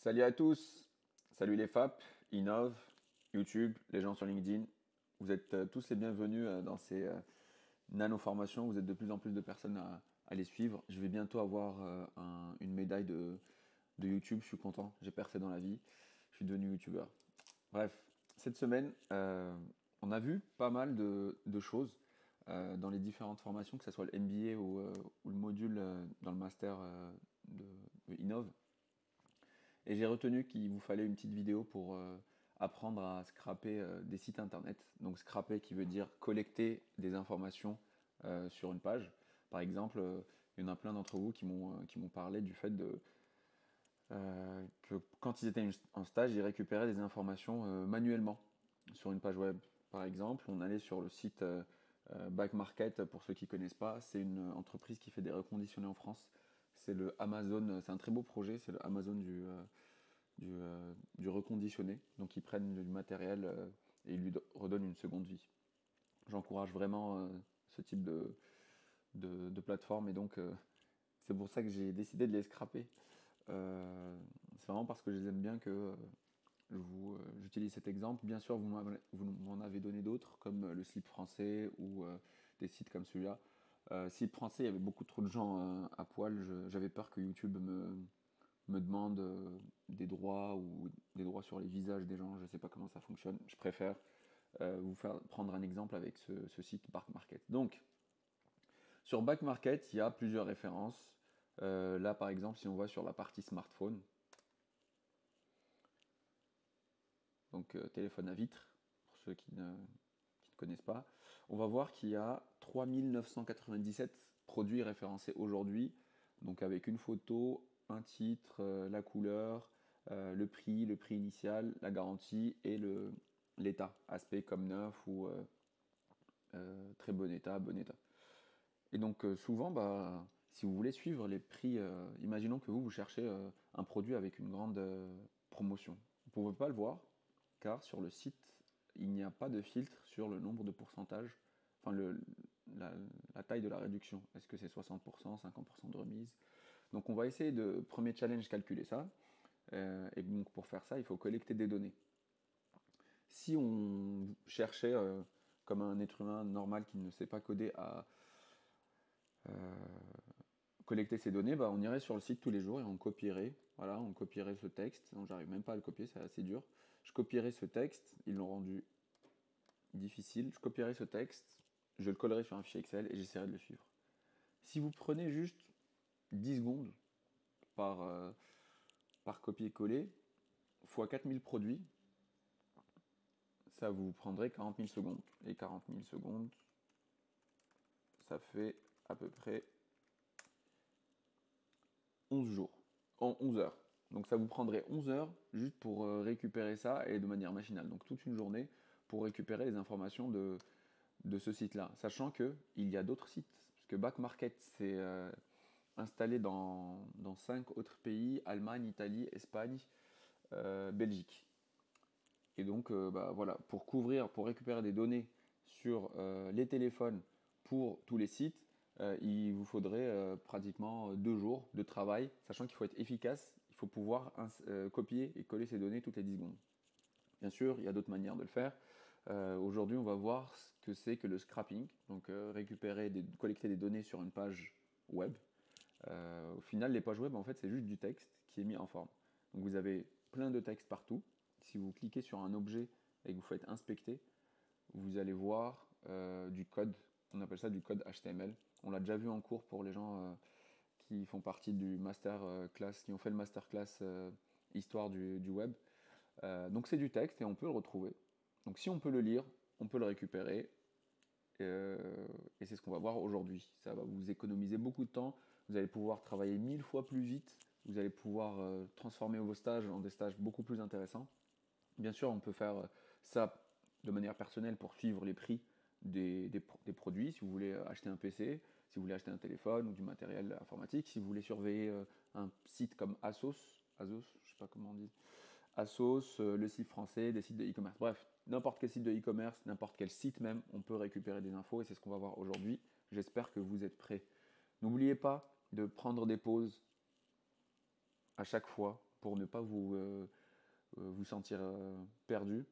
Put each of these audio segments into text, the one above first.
Salut à tous, salut les FAP, Innov, YouTube, les gens sur LinkedIn. Vous êtes tous les bienvenus dans ces nano-formations. Vous êtes de plus en plus de personnes à les suivre. Je vais bientôt avoir une médaille de YouTube. Je suis content, j'ai percé dans la vie. Je suis devenu YouTuber. Bref, cette semaine, on a vu pas mal de choses dans les différentes formations, que ce soit le MBA ou le module dans le master de Innov. Et j'ai retenu qu'il vous fallait une petite vidéo pour apprendre à scraper des sites internet. Donc scraper qui veut dire collecter des informations sur une page. Par exemple, il y en a plein d'entre vous qui m'ont parlé du fait que quand ils étaient en stage, ils récupéraient des informations manuellement sur une page web. Par exemple, on allait sur le site Back Market, pour ceux qui ne connaissent pas, c'est une entreprise qui fait des reconditionnés en France. C'est le Amazon, c'est un très beau projet, c'est le Amazon du reconditionné. Donc ils prennent du matériel et ils lui redonnent une seconde vie. J'encourage vraiment ce type de plateforme et donc c'est pour ça que j'ai décidé de les scraper. C'est vraiment parce que je les aime bien que j'utilise cet exemple. Bien sûr, vous m'en avez donné d'autres, comme le slip français ou des sites comme celui-là. Slip français, il y avait beaucoup trop de gens à poil. J'avais peur que YouTube me demande des droits ou des droits sur les visages des gens. Je ne sais pas comment ça fonctionne. Je préfère vous faire prendre un exemple avec ce site Back Market. Donc, sur Back Market, il y a plusieurs références. Là, par exemple, si on va sur la partie smartphone, donc téléphone à vitre, pour ceux qui ne connaissent pas, on va voir qu'il y a 3997 produits référencés aujourd'hui, donc avec une photo, un titre, la couleur, le prix initial, la garantie et l'état, aspect comme neuf ou très bon état, bon état. Et donc souvent, bah, si vous voulez suivre les prix, imaginons que vous cherchez un produit avec une grande promotion. Vous ne pouvez pas le voir, car sur le site, il n'y a pas de filtre sur le nombre de pourcentage, enfin la, la taille de la réduction. Est-ce que c'est 60%, 50% de remise? Donc on va essayer de, premier challenge, calculer ça. Et donc pour faire ça, il faut collecter des données. Si on cherchait, comme un être humain normal qui ne sait pas coder, à collecter ces données, bah, on irait sur le site tous les jours et on copierait, voilà, on copierait ce texte. Non, j'arrive même pas à le copier, c'est assez dur. Je copierais ce texte, ils l'ont rendu difficile. Je copierais ce texte, je le collerai sur un fichier Excel et j'essaierai de le suivre. Si vous prenez juste 10 secondes par copier-coller, fois 4000 produits, ça vous prendrait 40 000 secondes. Et 40 000 secondes, ça fait à peu près 11 jours, en 11 heures. Donc ça vous prendrait 11 heures juste pour récupérer ça et de manière machinale. Donc toute une journée pour récupérer les informations de ce site-là. Sachant qu'il y a d'autres sites, puisque Back Market s'est installé dans 5 autres pays, Allemagne, Italie, Espagne, Belgique. Et donc bah, voilà, pour récupérer des données sur les téléphones pour tous les sites, il vous faudrait pratiquement 2 jours de travail, sachant qu'il faut être efficace, il faut pouvoir copier et coller ces données toutes les 10 secondes. Bien sûr, il y a d'autres manières de le faire. Aujourd'hui, on va voir ce que c'est que le scrapping, donc collecter des données sur une page web. Au final, les pages web, en fait, c'est juste du texte qui est mis en forme. Donc vous avez plein de texte partout. Si vous cliquez sur un objet et que vous faites inspecter, vous allez voir du code. On appelle ça du code HTML. On l'a déjà vu en cours pour les gens qui font partie du master class, qui ont fait le master class histoire du web. Donc c'est du texte et on peut le retrouver. Donc si on peut le lire, on peut le récupérer. Et c'est ce qu'on va voir aujourd'hui. Ça va vous économiser beaucoup de temps. Vous allez pouvoir travailler 1000 fois plus vite. Vous allez pouvoir transformer vos stages en des stages beaucoup plus intéressants. Bien sûr, on peut faire ça de manière personnelle pour suivre les prix des produits. Si vous voulez acheter un PC, si vous voulez acheter un téléphone ou du matériel informatique, si vous voulez surveiller un site comme Asos, je sais pas comment on dit, Asos, le site français, des sites de e-commerce. Bref, n'importe quel site de e-commerce, n'importe quel site même, on peut récupérer des infos et c'est ce qu'on va voir aujourd'hui. J'espère que vous êtes prêts. N'oubliez pas de prendre des pauses à chaque fois pour ne pas vous sentir perdu,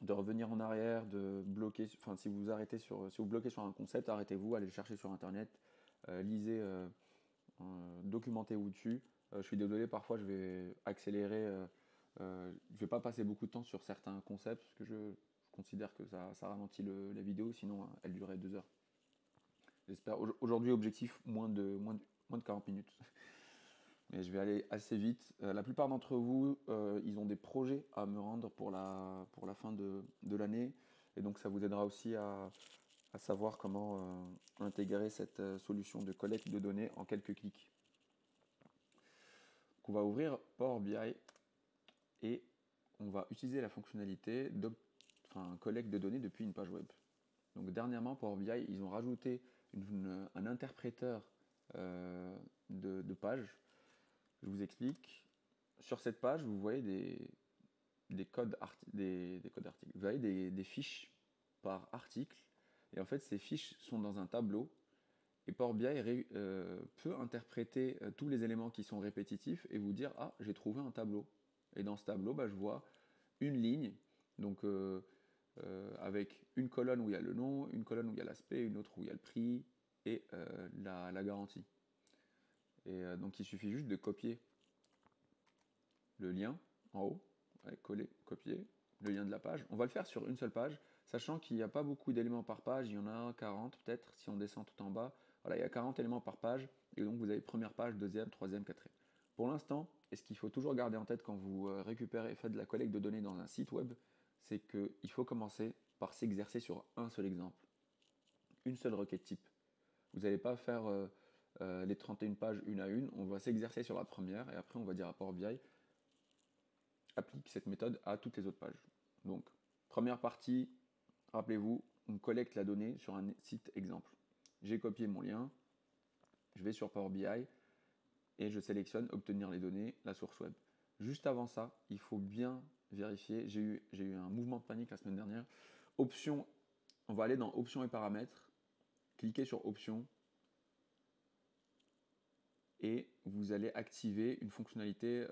de revenir en arrière, de bloquer, enfin si vous bloquez sur un concept, arrêtez-vous, allez le chercher sur internet, lisez, documentez-vous dessus. Je suis désolé, parfois je vais accélérer, je vais pas passer beaucoup de temps sur certains concepts parce que je considère que ça ralentit la vidéo, sinon elle durait 2 heures. J'espère. Aujourd'hui, objectif moins de 40 minutes. Mais je vais aller assez vite. La plupart d'entre vous, ils ont des projets à me rendre pour la fin de l'année. Et donc, ça vous aidera aussi à savoir comment intégrer cette solution de collecte de données en quelques clics. Donc, on va ouvrir Power BI et on va utiliser la fonctionnalité de collecte de données depuis une page web. Donc, dernièrement, Power BI, ils ont rajouté un interpréteur de page. Je vous explique. Sur cette page, vous voyez des codes articles. Vous avez des fiches par article. Et en fait, ces fiches sont dans un tableau. Et Power BI peut interpréter tous les éléments qui sont répétitifs et vous dire, ah, j'ai trouvé un tableau. Et dans ce tableau, je vois une ligne. Donc, avec une colonne où il y a le nom, une colonne où il y a l'aspect, une autre où il y a le prix et la garantie. Et donc il suffit juste de copier le lien en haut, coller, copier le lien de la page. On va le faire sur une seule page, sachant qu'il n'y a pas beaucoup d'éléments par page, il y en a 40 peut-être si on descend tout en bas. Voilà, il y a 40 éléments par page, et donc vous avez première page, deuxième, troisième, quatrième. Pour l'instant, et ce qu'il faut toujours garder en tête quand vous récupérez et faites de la collecte de données dans un site web, c'est qu'il faut commencer par s'exercer sur un seul exemple, une seule requête type. Vous n'allez pas faire les 31 pages une à une, on va s'exercer sur la première et après on va dire à Power BI, applique cette méthode à toutes les autres pages. Donc, première partie, rappelez-vous, on collecte la donnée sur un site exemple. J'ai copié mon lien, je vais sur Power BI et je sélectionne obtenir les données, la source web. Juste avant ça, il faut bien vérifier, j'ai eu un mouvement de panique la semaine dernière. Option, on va aller dans options et paramètres, cliquez sur options et vous allez activer une fonctionnalité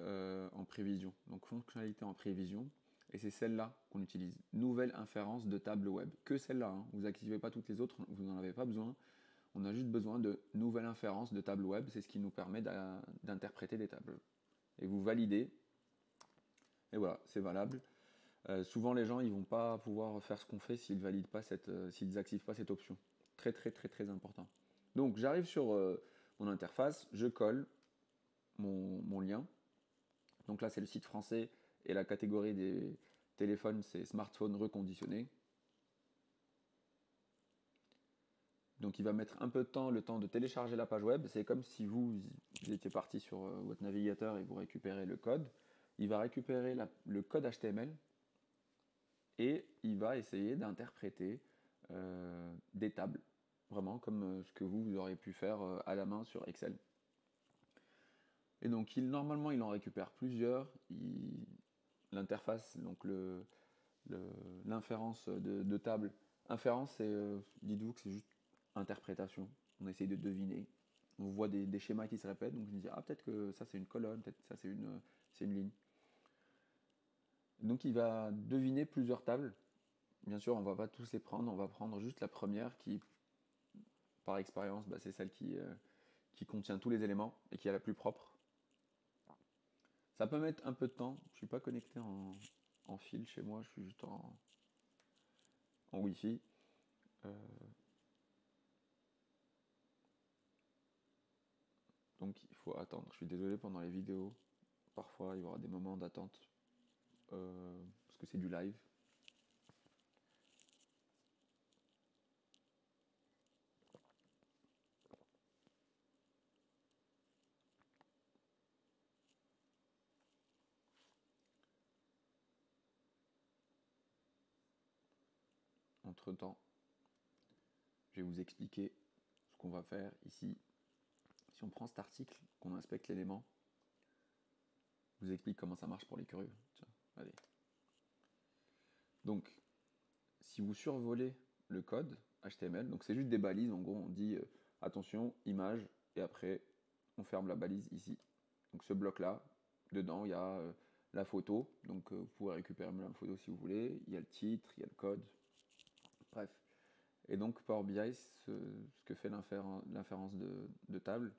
en prévision. Donc fonctionnalité en prévision, et c'est celle-là qu'on utilise. Nouvelle inférence de table web. Que celle-là, hein. Vous n'activez pas toutes les autres, vous n'en avez pas besoin. On a juste besoin de nouvelle inférence de table web, c'est ce qui nous permet d'interpréter des tables. Et vous validez, et voilà, c'est valable. Souvent les gens ils vont pas pouvoir faire ce qu'on fait s'ils valident pas s'ils n'activent pas cette option. Très très très très important. Donc j'arrive sur mon interface, je colle mon lien. Donc là c'est le site français et la catégorie des téléphones c'est smartphone reconditionné. Donc il va mettre un peu de temps, le temps de télécharger la page web. C'est comme si vous étiez parti sur votre navigateur et vous récupérez le code. Il va récupérer le code HTML et il va essayer d'interpréter des tables, vraiment comme ce que vous auriez pu faire à la main sur Excel. Et donc normalement il en récupère plusieurs. L'interface, donc l'inférence de table. Inférence, dites-vous que c'est juste interprétation. On essaye de deviner. On voit des schémas qui se répètent, donc on se dit ah peut-être que ça c'est une colonne, peut-être que ça c'est une ligne. Donc il va deviner plusieurs tables. Bien sûr, on ne va pas tous les prendre, on va prendre juste la première qui, par expérience, c'est celle qui contient tous les éléments et qui est la plus propre. Ça peut mettre un peu de temps. Je ne suis pas connecté en fil chez moi, je suis juste en Wi-Fi. Donc il faut attendre. Je suis désolé pendant les vidéos. Parfois il y aura des moments d'attente parce que c'est du live. Entre temps, je vais vous expliquer ce qu'on va faire ici. Si on prend cet article, qu'on inspecte l'élément, je vous explique comment ça marche pour les curieux. Tiens, allez. Donc, si vous survolez le code HTML, donc c'est juste des balises, en gros on dit attention, image, et après on ferme la balise ici. Donc ce bloc-là, Dedans, il y a la photo, donc vous pouvez récupérer la photo si vous voulez. Il y a le titre, il y a le code, bref. Et donc Power BI, ce que fait l'inférence de table,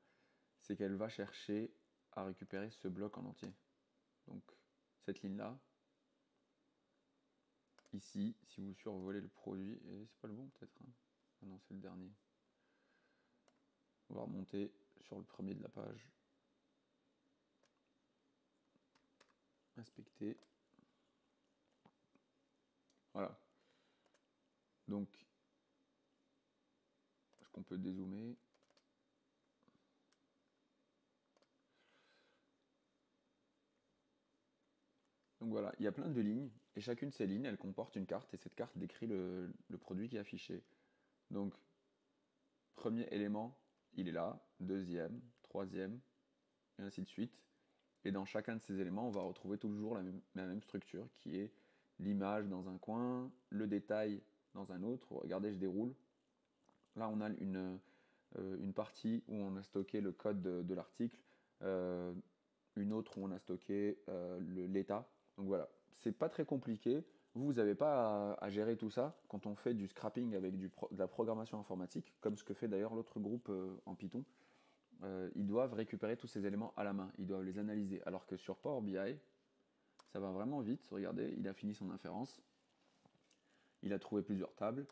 c'est qu'elle va chercher à récupérer ce bloc en entier. Donc cette ligne-là, ici, si vous survolez le produit, et c'est pas le bon peut-être, hein. Ah non, c'est le dernier. On va remonter sur le premier de la page. Inspecter. Voilà. Donc, est-ce qu'on peut dézoomer? Donc voilà, il y a plein de lignes, et chacune de ces lignes, elle comporte une carte, et cette carte décrit le produit qui est affiché. Donc, premier élément, il est là, deuxième, troisième, et ainsi de suite. Et dans chacun de ces éléments, on va retrouver toujours la même structure, qui est l'image dans un coin, le détail dans un autre. Regardez, je déroule. Là, on a une partie où on a stocké le code de l'article, une autre où on a stocké l'état. Donc voilà, c'est pas très compliqué. Vous n'avez pas à gérer tout ça quand on fait du scrapping avec de la programmation informatique, comme ce que fait d'ailleurs l'autre groupe en Python. Ils doivent récupérer tous ces éléments à la main, ils doivent les analyser. Alors que sur Power BI, ça va vraiment vite. Regardez, il a fini son inférence, il a trouvé plusieurs tables.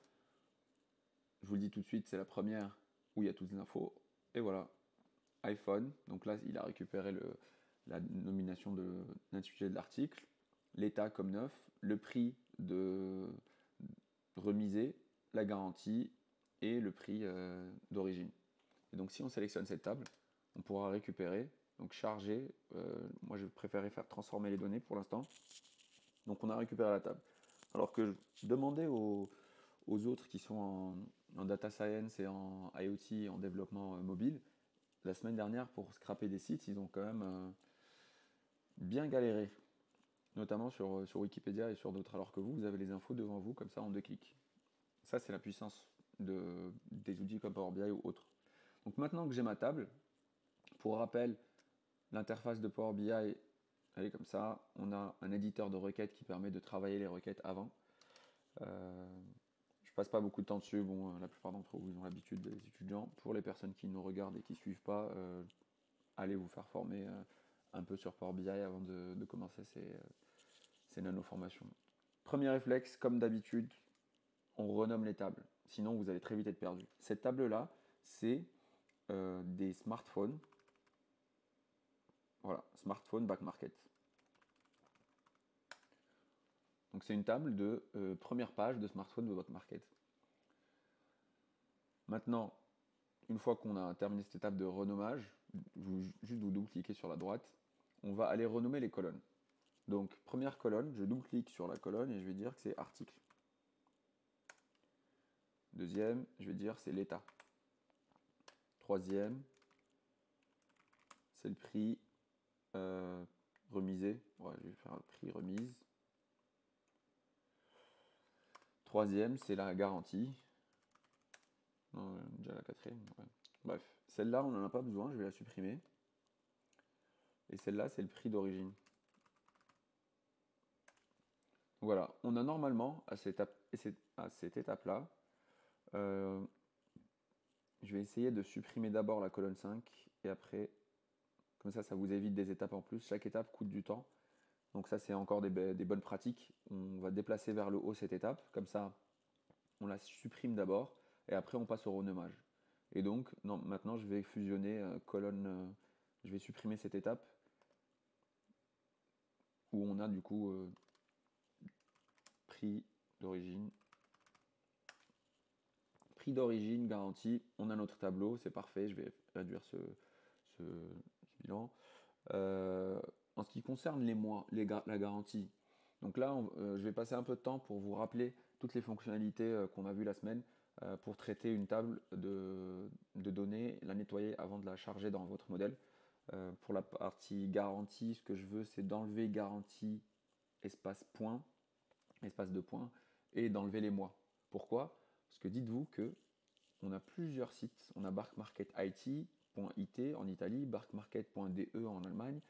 Je vous le dis tout de suite, c'est la première où il y a toutes les infos. Et voilà, iPhone. Donc là, il a récupéré la nomination de l'intitulé de l'article, l'état comme neuf, le prix de remisé, la garantie et le prix d'origine. Et donc si on sélectionne cette table, on pourra récupérer, donc charger. Moi, je préférais faire transformer les données pour l'instant. Donc on a récupéré la table. Alors que je demandais aux autres qui sont en data science et en IoT et en développement mobile, la semaine dernière, pour scraper des sites, ils ont quand même bien galéré, notamment sur Wikipédia et sur d'autres, alors que vous avez les infos devant vous, comme ça, en 2 clics. Ça, c'est la puissance des outils comme Power BI ou autres. Donc maintenant que j'ai ma table, pour rappel, l'interface de Power BI, elle est comme ça. On a un éditeur de requêtes qui permet de travailler les requêtes avant. Je passe pas beaucoup de temps dessus. Bon, la plupart d'entre vous ont l'habitude, des étudiants. Pour les personnes qui nous regardent et qui ne suivent pas, allez vous faire former un peu sur Power BI avant de commencer ces nano-formations. Premier réflexe, comme d'habitude, on renomme les tables. Sinon, vous allez très vite être perdu. Cette table-là, c'est des smartphones. Voilà, smartphone back market. Donc c'est une table de première page de smartphone de back market. Maintenant, une fois qu'on a terminé cette étape de renommage, juste vous double-cliquez sur la droite, on va aller renommer les colonnes. Donc première colonne, je double-clique sur la colonne et je vais dire que c'est article. Deuxième, je vais dire c'est l'état. Troisième, c'est le prix remisé. Ouais, je vais faire un prix remise. Troisième, c'est la garantie. Non, déjà la quatrième. Ouais. Bref, celle-là, on n'en a pas besoin, je vais la supprimer. Et celle-là, c'est le prix d'origine. Voilà, on a normalement à cette étape-là, je vais essayer de supprimer d'abord la colonne 5 et après, comme ça vous évite des étapes en plus. Chaque étape coûte du temps. Donc ça, c'est encore des bonnes pratiques. On va déplacer vers le haut cette étape. Comme ça, on la supprime d'abord et après, on passe au renommage. Et donc, non, maintenant, je vais fusionner colonne. Je vais supprimer cette étape où on a du coup prix d'origine. Prix d'origine, garantie. On a notre tableau, c'est parfait. Je vais réduire ce bilan. En ce qui concerne les mois, la garantie, donc là, je vais passer un peu de temps pour vous rappeler toutes les fonctionnalités qu'on a vues la semaine pour traiter une table de données, la nettoyer avant de la charger dans votre modèle. Pour la partie garantie, ce que je veux, c'est d'enlever garantie espace point, espace de points, et d'enlever les mois. Pourquoi? Parce que dites-vous que on a plusieurs sites. On a barkmarketit.it en Italie, barkmarket.de en Allemagne,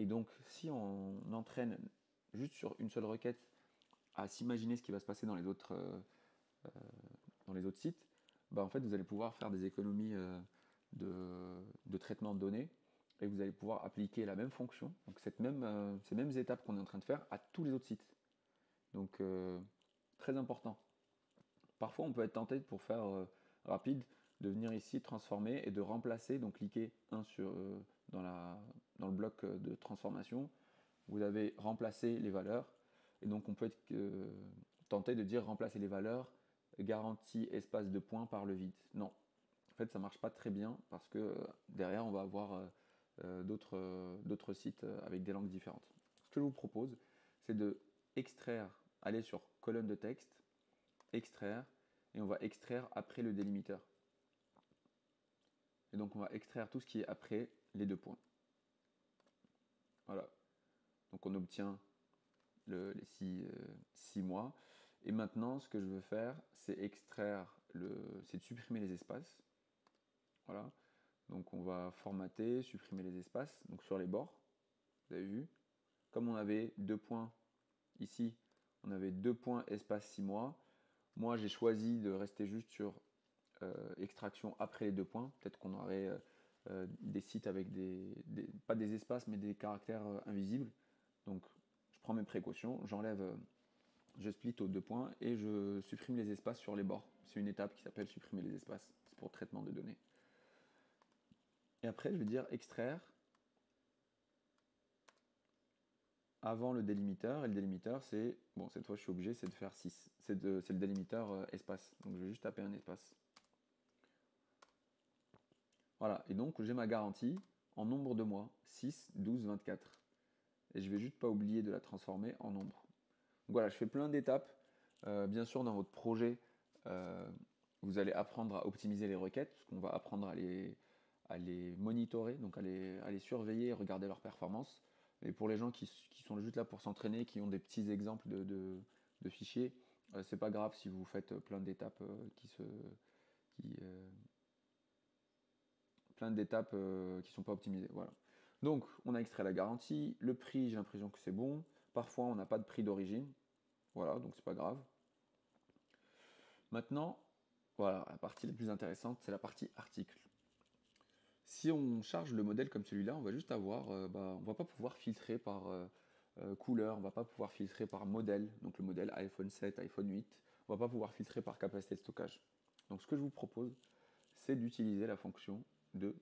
Et donc, si on entraîne juste sur une seule requête à s'imaginer ce qui va se passer dans les autres sites, bah en fait, vous allez pouvoir faire des économies de traitement de données et vous allez pouvoir appliquer la même fonction, donc ces mêmes étapes qu'on est en train de faire à tous les autres sites. Donc, très important. Parfois, on peut être tenté pour faire rapide, de venir ici, transformer et de remplacer, donc cliquer dans le bloc de transformation. Vous avez remplacé les valeurs et donc on peut être tenté de dire remplacer les valeurs, garantie espace de points par le vide. Non, en fait ça marche pas très bien parce que derrière on va avoir d'autres sites avec des langues différentes. Ce que je vous propose, c'est de extraire, aller sur colonne de texte, extraire, et on va extraire après le délimiteur. Et donc on va extraire tout ce qui est après les 2 points. Voilà. Donc on obtient les 6 mois. Et maintenant, ce que je veux faire, c'est c'est de supprimer les espaces. Voilà. Donc on va formater, supprimer les espaces, donc sur les bords. Vous avez vu? Comme on avait 2 points ici, on avait 2 points espace 6 mois. Moi, j'ai choisi de rester juste sur extraction après les 2 points. Peut-être qu'on aurait des sites avec pas des espaces, mais des caractères invisibles. Donc, je prends mes précautions, je split aux 2 points et je supprime les espaces sur les bords. C'est une étape qui s'appelle supprimer les espaces. C'est pour traitement de données. Et après, je vais dire extraire avant le délimiteur. Et le délimiteur, c'est, bon, cette fois, je suis obligé, c'est de faire 6. C'est le délimiteur espace. Donc, je vais juste taper un espace. Voilà, et donc j'ai ma garantie en nombre de mois, 6, 12, 24. Et je vais juste pas oublier de la transformer en nombre. Donc voilà, je fais plein d'étapes. Bien sûr, dans votre projet, vous allez apprendre à optimiser les requêtes, parce qu'on va apprendre à les monitorer, donc à les surveiller et regarder leur performance. Et pour les gens qui sont juste là pour s'entraîner, qui ont des petits exemples de fichiers, c'est pas grave si vous faites plein d'étapes qui sont pas optimisées. Voilà. Donc, on a extrait la garantie. Le prix, j'ai l'impression que c'est bon. Parfois, on n'a pas de prix d'origine. Voilà, donc c'est pas grave. Maintenant, voilà, la partie la plus intéressante, c'est la partie article. Si on charge le modèle comme celui-là, on va juste avoir, on va pas pouvoir filtrer par couleur, on va pas pouvoir filtrer par modèle, donc le modèle iPhone 7, iPhone 8, on va pas pouvoir filtrer par capacité de stockage. Donc ce que je vous propose, c'est d'utiliser la fonction de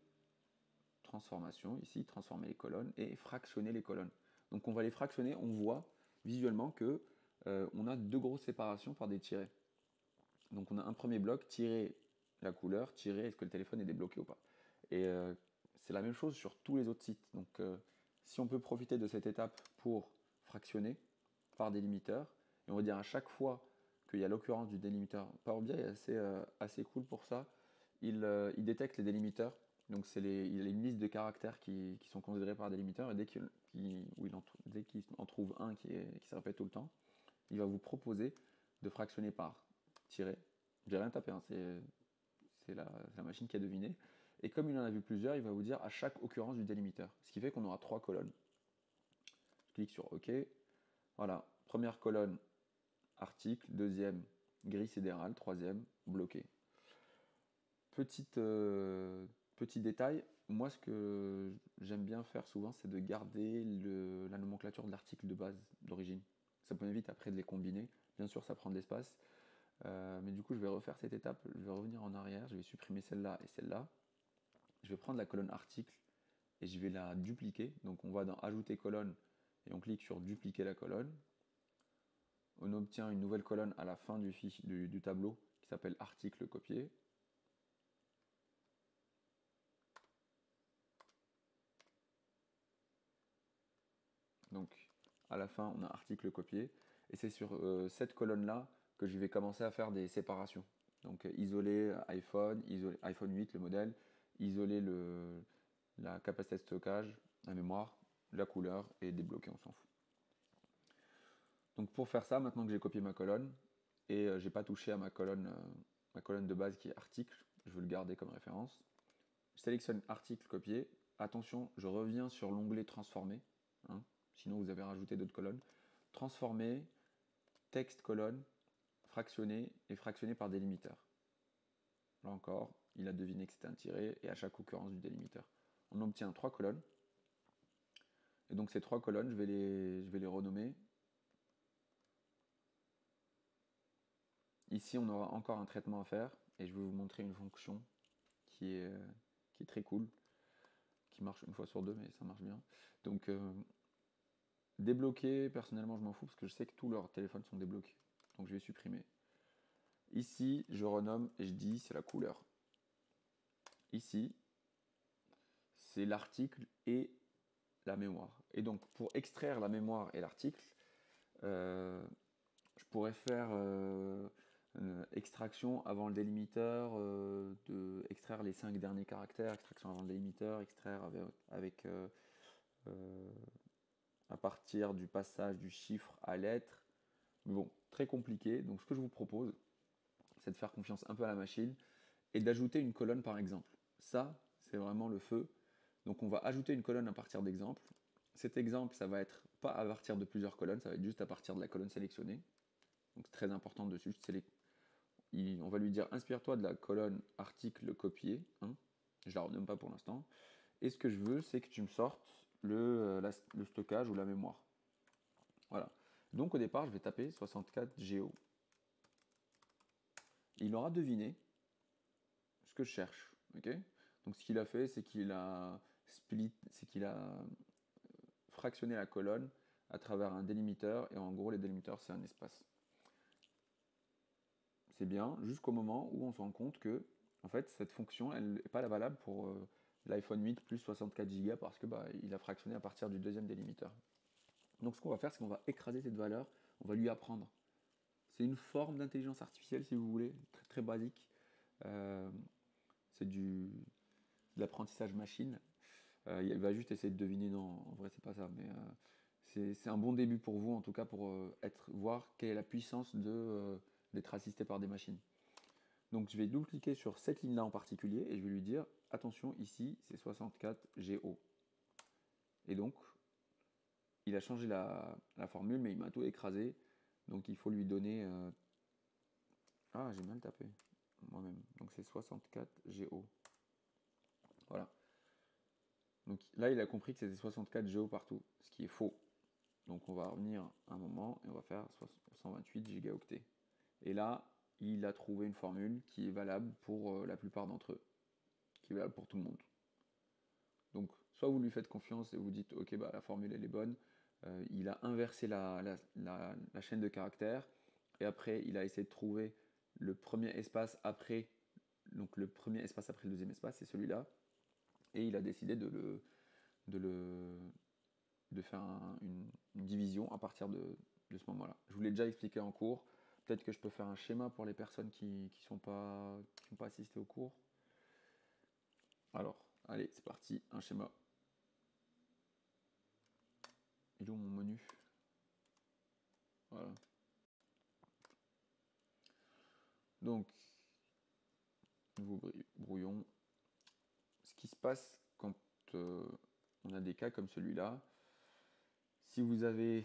transformation, ici, transformer les colonnes et fractionner les colonnes. Donc on va les fractionner, on voit visuellement que on a 2 grosses séparations par des tirets. Donc on a un premier bloc, tirer la couleur, tirer est-ce que le téléphone est débloqué ou pas. Et c'est la même chose sur tous les autres sites. Donc si on peut profiter de cette étape pour fractionner par délimiteur, et on va dire à chaque fois qu'il y a l'occurrence du délimiteur, Power BI est assez cool pour ça, il détecte les délimiteurs. Donc il a une liste de caractères qui sont considérés par délimiteur, et dès qu'il en trouve un qui se répète tout le temps, il va vous proposer de fractionner par tiret. J'ai rien tapé, hein, c'est la machine qui a deviné. Et comme il en a vu plusieurs, il va vous dire à chaque occurrence du délimiteur. Ce qui fait qu'on aura 3 colonnes. Je clique sur OK. Voilà, première colonne, article, deuxième, grille sidérale, troisième, bloqué. Petit détail, moi ce que j'aime bien faire souvent, c'est de garder la nomenclature de l'article de base d'origine. Ça peut m'éviter après de les combiner. Bien sûr, ça prend de l'espace. Mais du coup, je vais refaire cette étape. Je vais revenir en arrière. Je vais supprimer celle-là et celle-là. Je vais prendre la colonne article et je vais la dupliquer. Donc on va dans Ajouter colonne et on clique sur Dupliquer la colonne. On obtient une nouvelle colonne à la fin du tableau qui s'appelle Article copié. Donc à la fin, on a article copié. Et c'est sur cette colonne-là que je vais commencer à faire des séparations. Donc isoler isoler iPhone 8, le modèle, isoler la capacité de stockage, la mémoire, la couleur et débloquer, on s'en fout. Donc pour faire ça, maintenant que j'ai copié ma colonne et j'ai pas touché à ma colonne de base qui est article, je veux le garder comme référence. Je sélectionne article copié. Attention, je reviens sur l'onglet transformer. hein. Sinon vous avez rajouté d'autres colonnes. Transformer, texte colonne, fractionner et fractionner par délimiteur. Là encore, il a deviné que c'était un tiré et à chaque occurrence du délimiteur. On obtient 3 colonnes. Et donc ces 3 colonnes, je vais les renommer. Ici, on aura encore un traitement à faire et je vais vous montrer une fonction qui est très cool, qui marche une fois sur deux, mais ça marche bien. Donc débloquer, personnellement, je m'en fous parce que je sais que tous leurs téléphones sont débloqués. Donc je vais supprimer. Ici, je renomme et je dis c'est la couleur. Ici, c'est l'article et la mémoire. Et donc, pour extraire la mémoire et l'article, je pourrais faire extraction avant le délimiteur, extraire les 5 derniers caractères, extraction avant le délimiteur, extraire à partir du passage du chiffre à lettre. Mais bon, très compliqué. Donc, ce que je vous propose, c'est de faire confiance un peu à la machine et d'ajouter une colonne par exemple. Ça, c'est vraiment le feu. Donc on va ajouter une colonne à partir d'exemples. Cet exemple, ça va être pas à partir de plusieurs colonnes, ça va être juste à partir de la colonne sélectionnée. Donc c'est très important dessus. On va lui dire inspire-toi de la colonne article copié. Hein. Je la renomme pas pour l'instant. Et ce que je veux, c'est que tu me sortes le stockage ou la mémoire. Voilà. Donc au départ, je vais taper 64 Go. Il aura deviné ce que je cherche. Okay, donc ce qu'il a fait, c'est qu'il a fractionné la colonne à travers un délimiteur, et en gros les délimiteurs c'est un espace. C'est bien jusqu'au moment où on se rend compte que en fait cette fonction elle n'est pas valable pour l'iPhone 8 plus 64 Go parce que il a fractionné à partir du deuxième délimiteur. Donc ce qu'on va faire, c'est qu'on va écraser cette valeur, on va lui apprendre. C'est une forme d'intelligence artificielle si vous voulez, très, très basique. C'est de l'apprentissage machine. Il va juste essayer de deviner, non, en vrai c'est pas ça, mais c'est un bon début pour vous en tout cas pour voir quelle est la puissance d'être assisté par des machines. Donc je vais double-cliquer sur cette ligne-là en particulier et je vais lui dire attention, ici c'est 64 Go. Et donc il a changé la formule, mais il m'a tout écrasé. Donc il faut lui donner. Ah, j'ai mal tapé moi-même. Donc c'est 64 Go. Voilà. Donc là, il a compris que c'était 64 Go partout, ce qui est faux. Donc on va revenir un moment et on va faire 128 gigaoctets. Et là, il a trouvé une formule qui est valable pour la plupart d'entre eux, qui est valable pour tout le monde. Donc soit vous lui faites confiance et vous dites ok, la formule elle est bonne, il a inversé la chaîne de caractères, et après il a essayé de trouver le premier espace après, donc le premier espace après le deuxième espace, c'est celui-là, et il a décidé de faire une division à partir de ce moment-là. Je vous l'ai déjà expliqué en cours. Peut-être que je peux faire un schéma pour les personnes qui n'ont pas assisté au cours. Alors, allez, c'est parti, un schéma. Il est où mon menu? Voilà. Donc, nouveau brouillon. Ce qui se passe quand on a des cas comme celui-là, si vous avez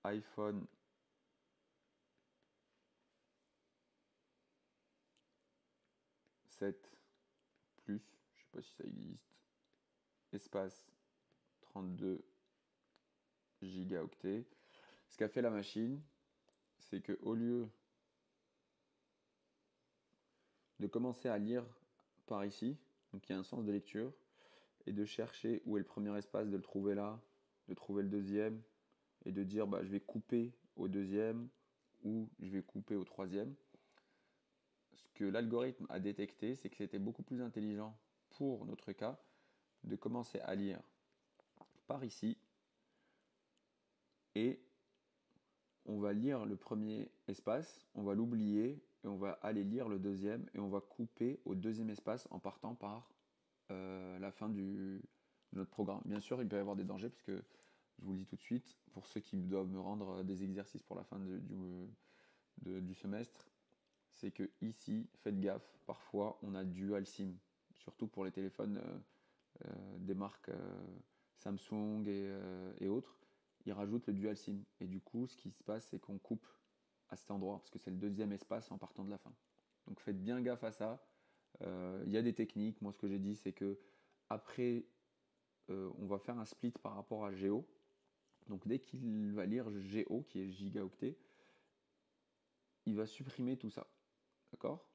iPhone 7 plus, je sais pas si ça existe, espace 32 gigaoctets, ce qu'a fait la machine, c'est que au lieu de commencer à lire par ici, donc il y a un sens de lecture, et de chercher où est le premier espace, de le trouver là, de trouver le deuxième, et de dire je vais couper au deuxième ou je vais couper au troisième. Ce que l'algorithme a détecté, c'est que c'était beaucoup plus intelligent pour notre cas de commencer à lire par ici, et on va lire le premier espace, on va l'oublier et on va aller lire le deuxième et on va couper au deuxième espace en partant par la fin de notre programme. Bien sûr, il peut y avoir des dangers puisque je vous le dis tout de suite, pour ceux qui doivent me rendre des exercices pour la fin du semestre, c'est que ici, faites gaffe, parfois on a dual SIM, surtout pour les téléphones des marques Samsung et autres, ils rajoutent le dual SIM. Et du coup, ce qui se passe, c'est qu'on coupe à cet endroit, parce que c'est le deuxième espace en partant de la fin. Donc faites bien gaffe à ça. Il y a des techniques. Moi, ce que j'ai dit, c'est que après, on va faire un split par rapport à Géo. Donc dès qu'il va lire Géo, qui est gigaoctet, il va supprimer tout ça. D'accord?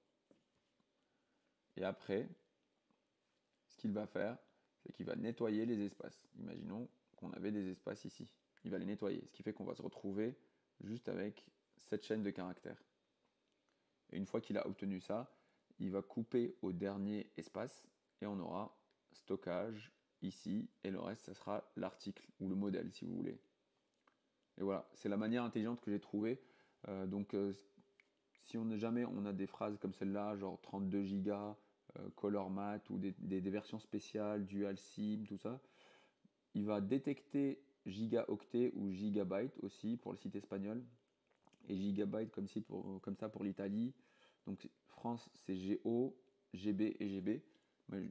Et après, ce qu'il va faire, c'est qu'il va nettoyer les espaces. Imaginons qu'on avait des espaces ici. Il va les nettoyer, ce qui fait qu'on va se retrouver juste avec cette chaîne de caractères. Et une fois qu'il a obtenu ça, il va couper au dernier espace et on aura stockage ici et le reste, ça sera l'article ou le modèle si vous voulez. Et voilà, c'est la manière intelligente que j'ai trouvée. Si jamais on a des phrases comme celle-là, genre 32 Go, color matte ou des versions spéciales, dual SIM, tout ça, il va détecter gigaoctet ou gigabyte aussi pour le site espagnol et gigabyte comme ça pour l'Italie. Donc France c'est GO, GB et GB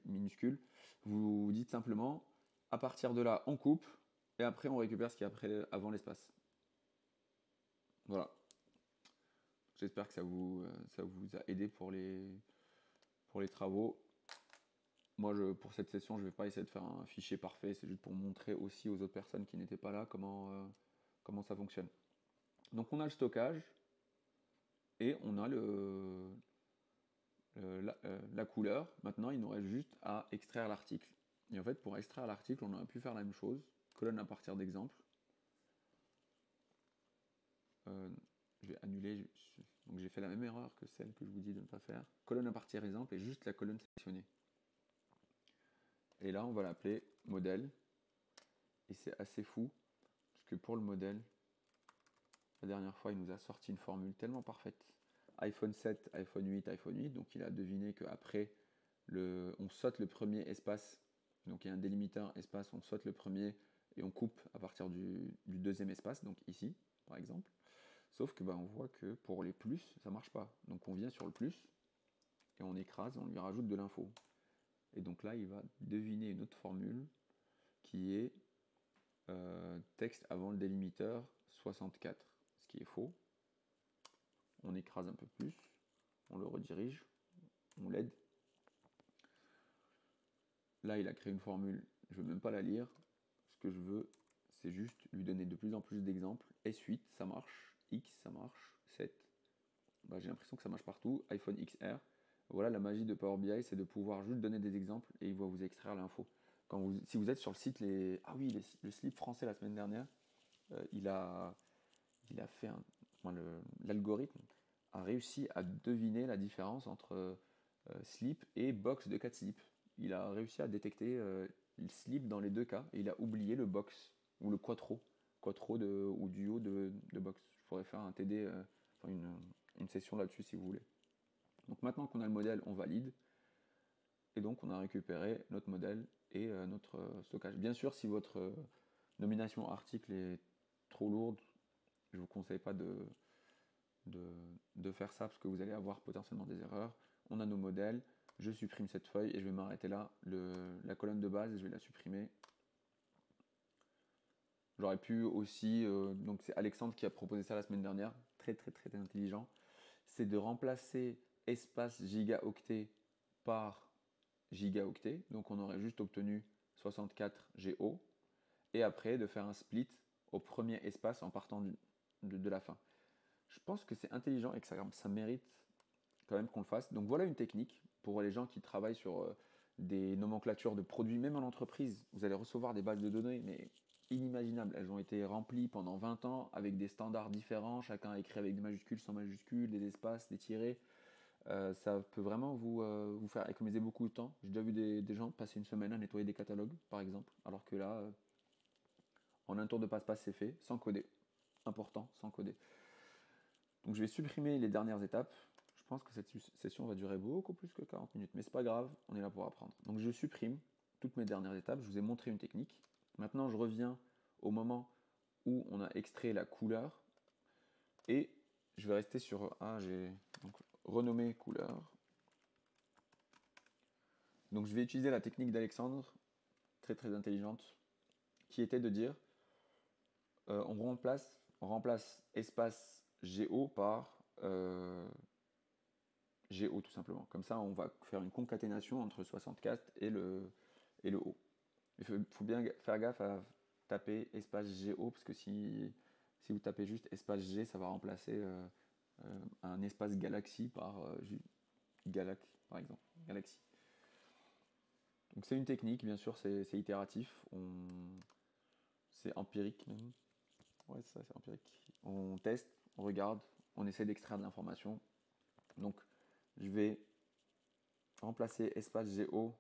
minuscule. Vous dites simplement à partir de là on coupe et après on récupère ce qui est avant l'espace. Voilà. J'espère que ça vous a aidé pour les travaux. Moi, pour cette session, je ne vais pas essayer de faire un fichier parfait. C'est juste pour montrer aussi aux autres personnes qui n'étaient pas là comment ça fonctionne. Donc, on a le stockage et on a la couleur. Maintenant, il nous reste juste à extraire l'article. Et en fait, pour extraire l'article, on aurait pu faire la même chose. Colonne à partir d'exemple. Je vais annuler. Donc, j'ai fait la même erreur que celle que je vous dis de ne pas faire. Colonne à partir d'exemple et juste la colonne sélectionnée. Et là, on va l'appeler modèle. Et c'est assez fou, parce que pour le modèle, la dernière fois, il nous a sorti une formule tellement parfaite. iPhone 7, iPhone 8, iPhone 8. Donc il a deviné qu'après, on saute le premier espace. Donc il y a un délimiteur espace, on saute le premier et on coupe à partir du deuxième espace, donc ici, par exemple. Sauf que on voit que pour les plus, ça marche pas. Donc on vient sur le plus et on écrase et on lui rajoute de l'info. Et donc là, il va deviner une autre formule qui est texte avant le délimiteur 64, ce qui est faux. On écrase un peu plus, on le redirige, on l'aide. Là, il a créé une formule, je ne veux même pas la lire. Ce que je veux, c'est juste lui donner de plus en plus d'exemples. S8, ça marche. X, ça marche. 7. J'ai l'impression que ça marche partout. iPhone XR. Voilà la magie de Power BI, c'est de pouvoir juste donner des exemples et il va vous extraire l'info. Si vous êtes sur le site, le slip français la semaine dernière, il a fait l'algorithme a réussi à deviner la différence entre slip et box de 4 slips. Il a réussi à détecter le slip dans les deux cas et il a oublié le box ou le quattro ou duo de box. Je pourrais faire un TD, une session là-dessus si vous voulez. Donc maintenant qu'on a le modèle, on valide et donc on a récupéré notre modèle et notre stockage. Bien sûr, si votre nomination article est trop lourde, je ne vous conseille pas de faire ça parce que vous allez avoir potentiellement des erreurs. On a nos modèles, je supprime cette feuille et je vais m'arrêter là. La colonne de base, je vais la supprimer. J'aurais pu aussi, donc c'est Alexandre qui a proposé ça la semaine dernière, très très très intelligent, c'est de remplacer espace gigaoctet par gigaoctet. Donc on aurait juste obtenu 64 Go et après de faire un split au premier espace en partant de la fin. Je pense que c'est intelligent et que ça mérite quand même qu'on le fasse. Donc voilà une technique pour les gens qui travaillent sur des nomenclatures de produits, même en entreprise. Vous allez recevoir des bases de données, mais inimaginables. Elles ont été remplies pendant 20 ans avec des standards différents. Chacun a écrit avec des majuscules, sans majuscules, des espaces, des tirets. Ça peut vraiment vous faire économiser beaucoup de temps. J'ai déjà vu des gens passer une semaine à nettoyer des catalogues, par exemple, alors que là, en un tour de passe-passe, c'est fait, sans coder. Important, sans coder. Donc je vais supprimer les dernières étapes. Je pense que cette session va durer beaucoup plus que 40 minutes, mais c'est pas grave, on est là pour apprendre. Donc je supprime toutes mes dernières étapes, je vous ai montré une technique. Maintenant je reviens au moment où on a extrait la couleur et je vais rester sur j'ai renommé couleur. Donc je vais utiliser la technique d'Alexandre, très très intelligente. qui était de dire on remplace espace géo par géo tout simplement. Comme ça, on va faire une concaténation entre 64 et le O. Il faut bien faire gaffe à taper espace géo, parce que si vous tapez juste espace G, ça va remplacer un espace galaxie par galac, par exemple. Galaxie. Donc c'est une technique, bien sûr, c'est itératif. C'est empirique même. Ouais, c'est ça, c'est empirique. On teste, on regarde, on essaie d'extraire de l'information. Donc je vais remplacer espace géo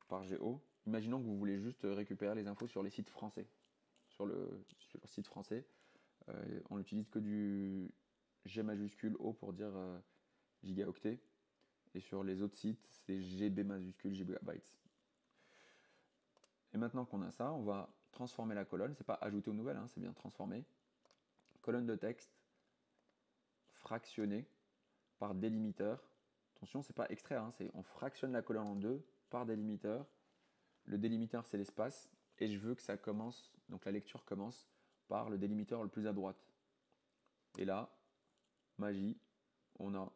par géo. Imaginons que vous voulez juste récupérer les infos sur les sites français. Sur le site français, on n'utilise que du G majuscule O pour dire gigaoctet. Et sur les autres sites, c'est GB majuscule gigabytes. Et maintenant qu'on a ça, on va transformer la colonne. C'est pas ajouter aux nouvelles, hein, c'est bien transformer. Colonne de texte fractionnée par délimiteur. Attention, c'est pas extraire, hein, on fractionne la colonne en deux par délimiteur. Le délimiteur, c'est l'espace. Et je veux que ça commence, donc la lecture commence par le délimiteur le plus à droite. Et là, magie, on a...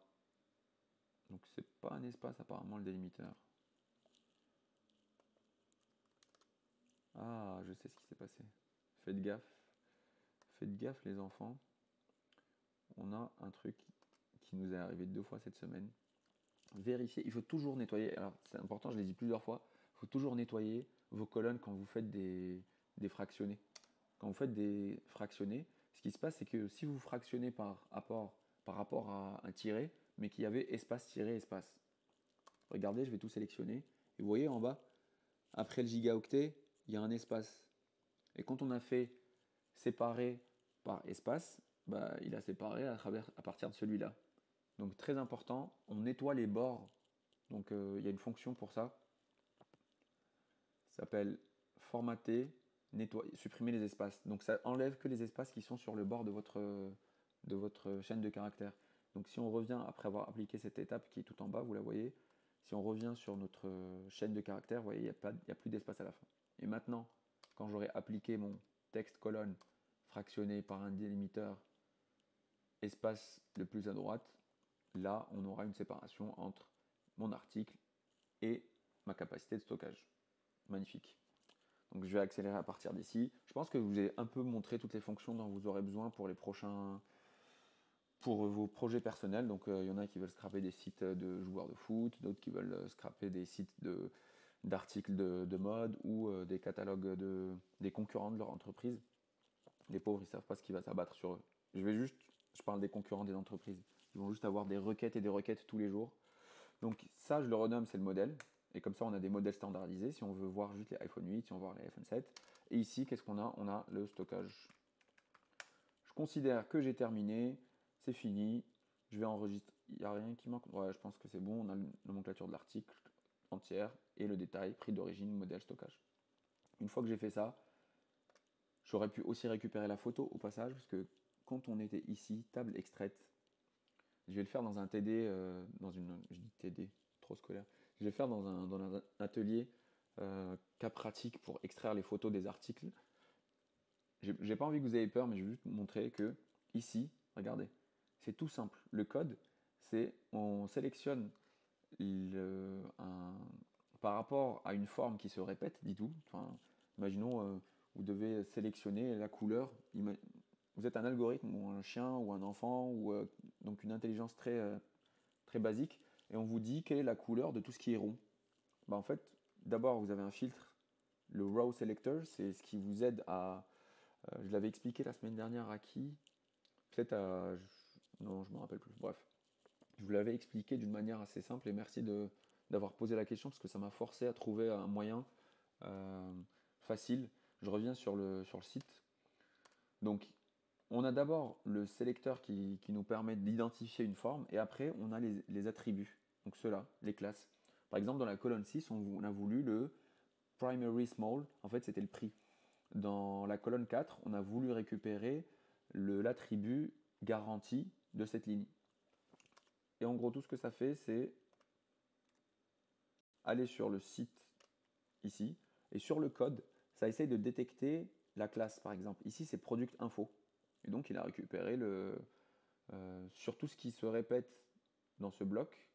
Donc c'est pas un espace apparemment le délimiteur. Ah, je sais ce qui s'est passé. Faites gaffe. Faites gaffe les enfants. On a un truc qui nous est arrivé 2 fois cette semaine. Vérifiez, il faut toujours nettoyer. Alors c'est important, je l'ai dit plusieurs fois. Il faut toujours nettoyer vos colonnes quand vous faites des fractionnés. Quand vous faites des fractionnés, ce qui se passe, c'est que si vous fractionnez par rapport à un tiré, mais qu'il y avait espace-espace. Regardez, je vais tout sélectionner. Et vous voyez en bas, après le gigaoctet, il y a un espace. Et quand on a fait séparer par espace, bah, il a séparé à partir de celui-là. Donc très important, on nettoie les bords. Donc il y a une fonction pour ça. Ça s'appelle formater, nettoyer, supprimer les espaces. Donc ça enlève que les espaces qui sont sur le bord de votre chaîne de caractères. Donc si on revient après avoir appliqué cette étape qui est tout en bas, vous la voyez, si on revient sur notre chaîne de caractères, vous voyez, il n'y a plus d'espace à la fin. Et maintenant, quand j'aurai appliqué mon texte colonne fractionné par un délimiteur espace le plus à droite, là on aura une séparation entre mon article et ma capacité de stockage. Magnifique. Donc je vais accélérer à partir d'ici. Je pense que je vous ai un peu montré toutes les fonctions dont vous aurez besoin pour vos projets personnels. Donc il y en a qui veulent scraper des sites de joueurs de foot, d'autres qui veulent scraper des sites d'articles de mode ou des catalogues des concurrents de leur entreprise. Les pauvres, ils ne savent pas ce qui va s'abattre sur eux. Je parle des concurrents des entreprises. Ils vont juste avoir des requêtes et des requêtes tous les jours. Donc ça, je le renomme, c'est le modèle. Et comme ça, on a des modèles standardisés. Si on veut voir juste les iPhone 8, si on veut voir les iPhone 7. Et ici, qu'est-ce qu'on a? On a le stockage. Je considère que j'ai terminé. C'est fini. Je vais enregistrer. Il n'y a rien qui manque. Ouais, je pense que c'est bon. On a la nomenclature de l'article entière et le détail, prix d'origine, modèle, stockage. Une fois que j'ai fait ça, j'aurais pu aussi récupérer la photo au passage, parce que quand on était ici, table extraite, je vais le faire dans un TD, je dis TD, trop scolaire. Je vais le faire dans un atelier cas pratique pour extraire les photos des articles. J'ai pas envie que vous ayez peur, mais je vais juste vous montrer que ici, regardez, c'est tout simple. Le code, c'est on sélectionne par rapport à une forme qui se répète, dit tout. Enfin, imaginons, vous devez sélectionner la couleur. Vous êtes un algorithme ou un chien ou un enfant ou donc une intelligence très basique et on vous dit quelle est la couleur de tout ce qui est rond. Bah, en fait, d'abord vous avez un filtre, le row selector, c'est ce qui vous aide à. Je l'avais expliqué la semaine dernière à qui? Peut-être à. Non, je ne me rappelle plus. Bref, je vous l'avais expliqué d'une manière assez simple et merci d'avoir posé la question parce que ça m'a forcé à trouver un moyen facile. Je reviens sur le site. Donc, on a d'abord le sélecteur qui nous permet d'identifier une forme et après on a les attributs, donc ceux-là, les classes. Par exemple dans la colonne 6, on a voulu le primary small, en fait c'était le prix. Dans la colonne 4, on a voulu récupérer l'attribut garantie de cette ligne. Et en gros tout ce que ça fait c'est aller sur le site ici et sur le code, ça essaye de détecter la classe par exemple. Ici c'est product info. Et donc il a récupéré sur tout ce qui se répète dans ce bloc.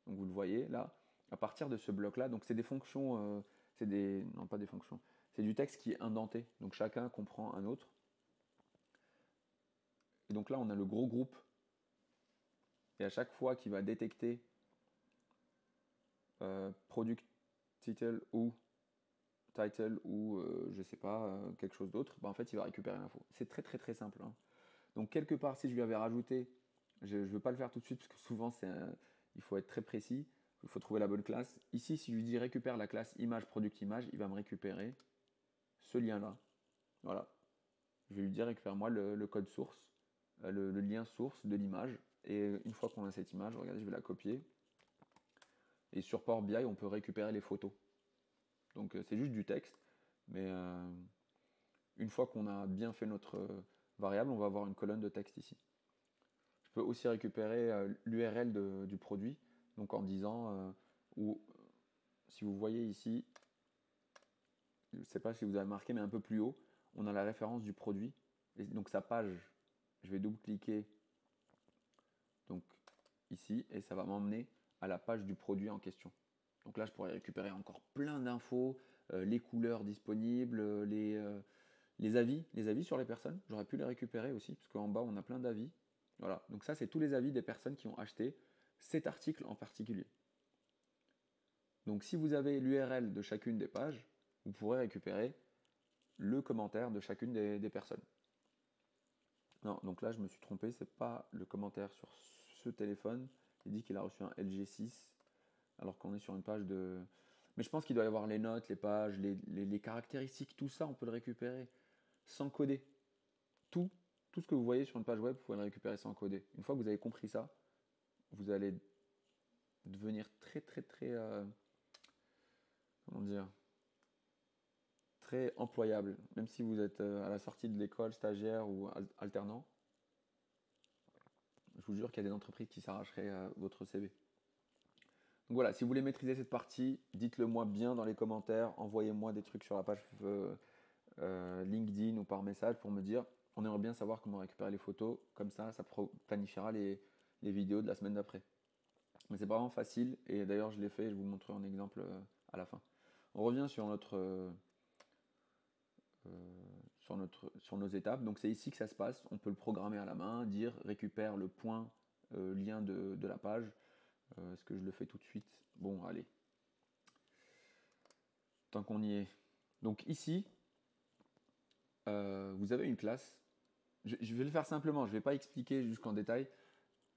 Donc vous le voyez là, à partir de ce bloc-là, donc c'est des fonctions, non pas des fonctions, c'est du texte qui est indenté, donc chacun comprend un autre. Et donc là on a le gros groupe, et à chaque fois qu'il va détecter product title ou je sais pas, quelque chose d'autre, en fait il va récupérer l'info. C'est très très très simple, hein. Donc quelque part si je lui avais rajouté, je ne veux pas le faire tout de suite parce que souvent il faut être très précis. Il faut trouver la bonne classe. Ici, si je lui dis récupère la classe image product image, il va me récupérer ce lien-là. Voilà. Je vais lui dire récupère-moi le code source, le lien source de l'image. Et une fois qu'on a cette image, regardez, je vais la copier. Et sur Power BI, on peut récupérer les photos. Donc c'est juste du texte. Mais une fois qu'on a bien fait notre variable, on va avoir une colonne de texte ici. Je peux aussi récupérer l'URL du produit. Donc en disant, si vous voyez ici, je ne sais pas si vous avez marqué, mais un peu plus haut, on a la référence du produit. Et donc sa page, je vais double-cliquer donc ici, et ça va m'emmener à la page du produit en question. Donc là, je pourrais récupérer encore plein d'infos, les couleurs disponibles, les avis sur les personnes. J'aurais pu les récupérer aussi, parce qu'en bas, on a plein d'avis. Voilà, donc ça, c'est tous les avis des personnes qui ont acheté cet article en particulier. Donc si vous avez l'URL de chacune des pages, vous pourrez récupérer le commentaire de chacune des personnes. Non, donc là je me suis trompé, c'est pas le commentaire sur ce téléphone. Il dit qu'il a reçu un LG6, alors qu'on est sur une page de... Mais je pense qu'il doit y avoir les notes, les pages, les caractéristiques, tout ça on peut le récupérer sans coder. Tout ce que vous voyez sur une page web, vous pouvez le récupérer sans coder. Une fois que vous avez compris ça, vous allez devenir très très très... comment dire, très employable, même si vous êtes à la sortie de l'école, stagiaire ou alternant. Je vous jure qu'il y a des entreprises qui s'arracheraient votre CV. Donc voilà, si vous voulez maîtriser cette partie, dites-le moi bien dans les commentaires, envoyez-moi des trucs sur la page LinkedIn ou par message pour me dire, on aimerait bien savoir comment récupérer les photos, comme ça planifiera les vidéos de la semaine d'après. Mais c'est vraiment facile, et d'ailleurs je l'ai fait, je vous montrerai un exemple à la fin. On revient sur sur nos étapes. Donc c'est ici que ça se passe. On peut le programmer à la main, dire récupère le point lien de la page. Est-ce que je le fais tout de suite? Bon, allez. Tant qu'on y est. Donc ici, vous avez une classe. Je vais le faire simplement, je ne vais pas expliquer jusqu'en détail.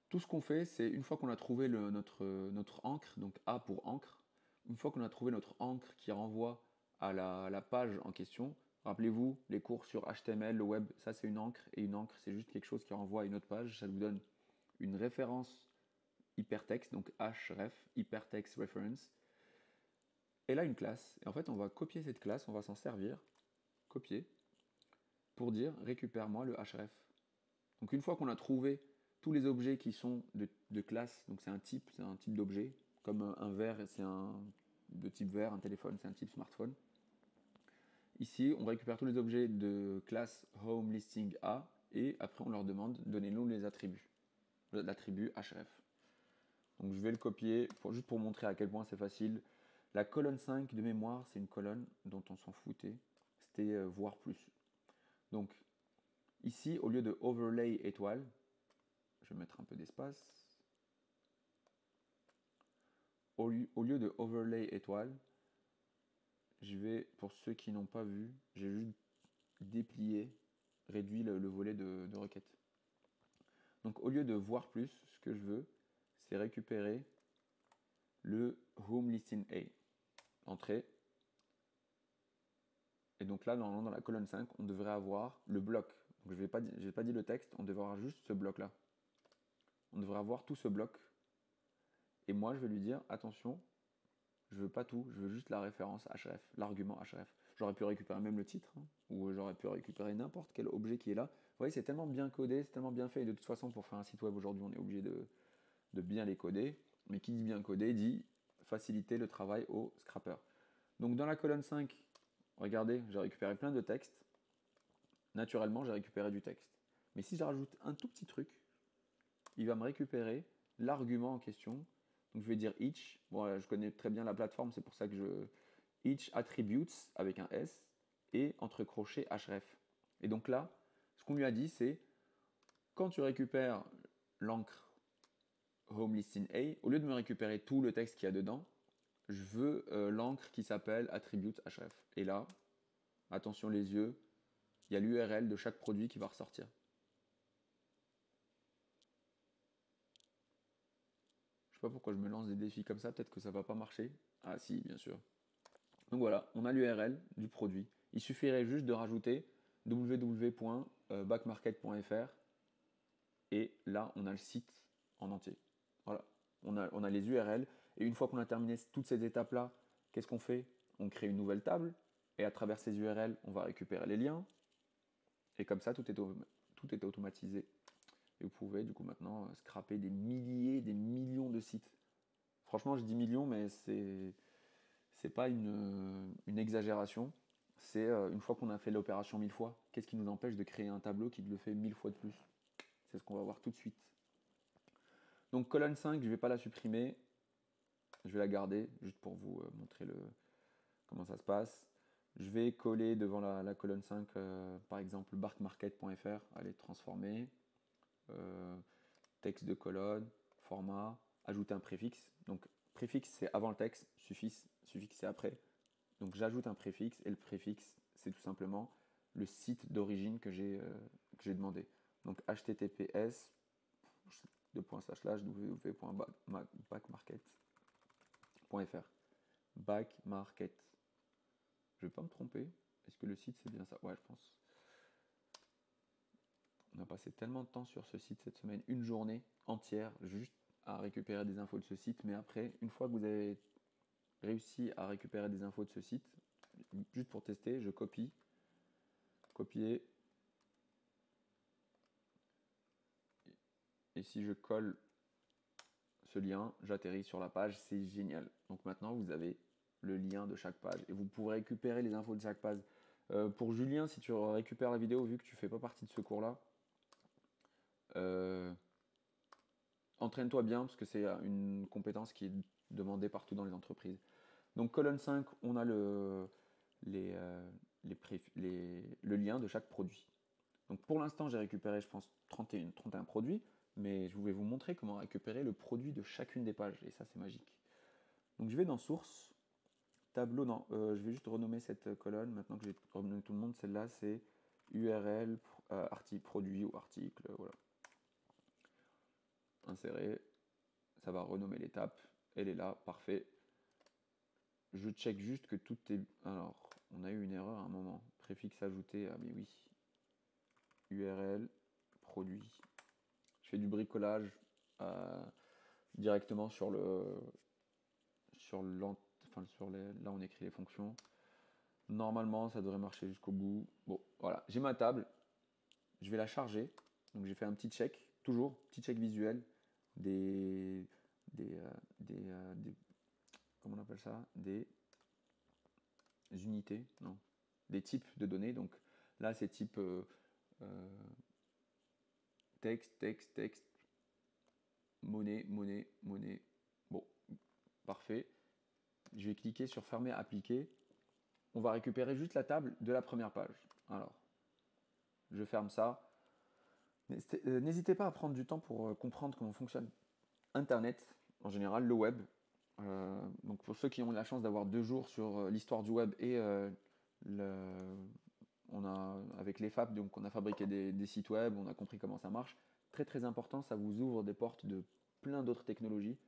Tout ce qu'on fait, c'est une fois qu'on a trouvé notre encre, donc A pour encre, une fois qu'on a trouvé notre encre qui renvoie à la page en question, rappelez-vous, les cours sur HTML, le web, ça c'est une encre, et une encre c'est juste quelque chose qui renvoie à une autre page, ça vous donne une référence hypertexte, donc href, hypertext reference, et là une classe, et en fait on va copier cette classe, on va s'en servir, copier, pour dire récupère-moi le href. Donc une fois qu'on a trouvé tous les objets qui sont de classe, donc c'est un type d'objet, comme un verre, c'est de type verre, un téléphone, c'est un type smartphone. Ici, on récupère tous les objets de classe Home Listing A, et après on leur demande, donnez-nous les attributs, l'attribut href. Donc je vais le copier, juste pour montrer à quel point c'est facile. La colonne 5 de mémoire, c'est une colonne dont on s'en foutait, c'était voir plus. Donc ici, au lieu de overlay étoile, je vais mettre un peu d'espace. Au lieu de overlay étoile, je vais, pour ceux qui n'ont pas vu, j'ai juste déplié, réduit le volet de requête. Donc au lieu de voir plus, ce que je veux, c'est récupérer le Home Listing A. Entrée. Et donc là, normalement, dans la colonne 5, on devrait avoir le bloc. Donc je n'ai pas dit le texte, on devrait avoir juste ce bloc-là. On devrait avoir tout ce bloc. Et moi, je vais lui dire, attention, je veux pas tout, je veux juste la référence href, l'argument href. J'aurais pu récupérer même le titre, hein, ou j'aurais pu récupérer n'importe quel objet qui est là. Vous voyez, c'est tellement bien codé, c'est tellement bien fait. Et de toute façon, pour faire un site web aujourd'hui, on est obligé de bien les coder. Mais qui dit bien coder dit faciliter le travail au scrapper. Donc dans la colonne 5, regardez, j'ai récupéré plein de textes. Naturellement, j'ai récupéré du texte. Mais si je rajoute un tout petit truc, il va me récupérer l'argument en question. Donc je vais dire each. Bon, je connais très bien la plateforme, c'est pour ça que each attributes avec un S et entre crochets href. Et donc là, ce qu'on lui a dit, c'est quand tu récupères l'encre home listing A, au lieu de me récupérer tout le texte qu'il y a dedans, je veux l'encre qui s'appelle attribute href. Et là, attention les yeux, il y a l'URL de chaque produit qui va ressortir. Je sais pas pourquoi je me lance des défis comme ça, peut-être que ça va pas marcher. Ah si, bien sûr. Donc voilà, on a l'URL du produit. Il suffirait juste de rajouter www.backmarket.fr et là, on a le site en entier. Voilà, on a les URL et une fois qu'on a terminé toutes ces étapes-là, qu'est-ce qu'on fait? On crée une nouvelle table et à travers ces URL, on va récupérer les liens et comme ça, tout est automatisé. Et vous pouvez du coup maintenant scraper des milliers, des millions de sites. Franchement, je dis millions, mais c'est pas une exagération. C'est une fois qu'on a fait l'opération 1000 fois, qu'est-ce qui nous empêche de créer un tableau qui le fait 1000 fois de plus? C'est ce qu'on va voir tout de suite. Donc colonne 5, je ne vais pas la supprimer. Je vais la garder juste pour vous montrer comment ça se passe. Je vais coller devant la colonne 5, par exemple, barkmarket.fr. Allez, transformer. Texte de colonne, format, ajouter un préfixe. Donc préfixe c'est avant le texte, suffixe c'est après. Donc j'ajoute un préfixe et le préfixe c'est tout simplement le site d'origine que j'ai demandé. Donc https www.backmarket.fr. Backmarket. Je vais pas me tromper. Est-ce que le site c'est bien ça? Ouais, je pense. On a passé tellement de temps sur ce site cette semaine, une journée entière, juste à récupérer des infos de ce site. Mais après, une fois que vous avez réussi à récupérer des infos de ce site, juste pour tester, je copie, copier. Et si je colle ce lien, j'atterris sur la page, c'est génial. Donc maintenant, vous avez le lien de chaque page et vous pourrez récupérer les infos de chaque page. Pour Julien, si tu récupères la vidéo, vu que tu ne fais pas partie de ce cours-là, entraîne-toi bien parce que c'est une compétence qui est demandée partout dans les entreprises. Donc colonne 5, on a le lien de chaque produit. Donc pour l'instant, j'ai récupéré, je pense, 31 produits, mais je vais vous montrer comment récupérer le produit de chacune des pages, et ça, c'est magique. Donc je vais dans Source, Tableau, non, je vais juste renommer cette colonne, maintenant que j'ai renommé tout le monde, celle-là, c'est URL, produit ou article, voilà. Insérer, ça va renommer l'étape, elle est là, parfait. Je check juste que tout est... Alors, on a eu une erreur à un moment. Préfixe ajouté, ah mais oui. URL, produit. Je fais du bricolage directement sur là on écrit les fonctions. Normalement, ça devrait marcher jusqu'au bout. Bon, voilà, j'ai ma table. Je vais la charger. Donc j'ai fait un petit check, toujours, petit check visuel comment on appelle ça? Des unités, non, des types de données. Donc là, c'est type texte, monnaie. Bon, parfait. Je vais cliquer sur fermer, appliquer. On va récupérer juste la table de la première page. Alors, je ferme ça. N'hésitez pas à prendre du temps pour comprendre comment fonctionne Internet, en général, le web. Donc pour ceux qui ont la chance d'avoir 2 jours sur l'histoire du web et avec les FAB, donc on a fabriqué des sites web, on a compris comment ça marche. Très très important, ça vous ouvre des portes de plein d'autres technologies,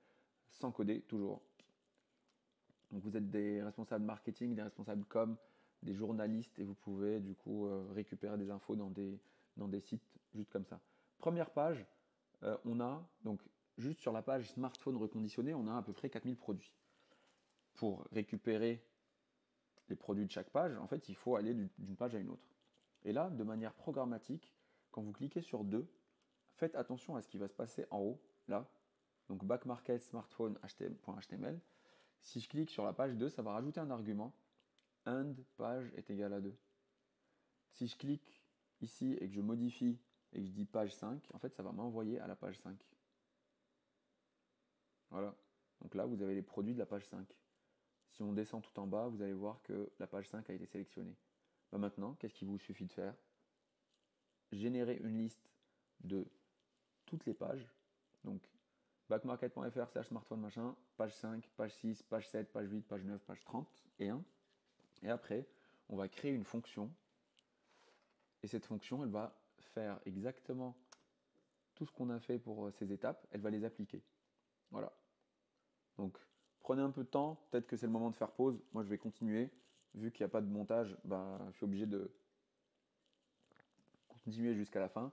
sans coder toujours. Donc vous êtes des responsables marketing, des responsables com, des journalistes et vous pouvez du coup récupérer des infos dans des sites juste comme ça. Première page, on a donc juste sur la page smartphone reconditionné, on a à peu près 4000 produits. Pour récupérer les produits de chaque page, en fait, il faut aller d'une page à une autre. Et là, de manière programmatique, quand vous cliquez sur 2, faites attention à ce qui va se passer en haut, là. Donc backmarket smartphone html. Si je clique sur la page 2, ça va rajouter un argument and page est égal à 2. Si je clique ici et que je modifie et que je dis page 5, en fait, ça va m'envoyer à la page 5. Voilà. Donc là, vous avez les produits de la page 5. Si on descend tout en bas, vous allez voir que la page 5 a été sélectionnée. Bah maintenant, qu'est-ce qu'il vous suffit de faire? Générer une liste de toutes les pages. Donc, backmarket.fr/smartphone machin, page 5, page 6, page 7, page 8, page 9, page 30 et 1. Et après, on va créer une fonction. Et cette fonction, elle va faire exactement tout ce qu'on a fait pour ces étapes. Elle va les appliquer. Voilà. Donc, prenez un peu de temps. Peut-être que c'est le moment de faire pause. Moi, je vais continuer. Vu qu'il n'y a pas de montage, bah, je suis obligé de continuer jusqu'à la fin.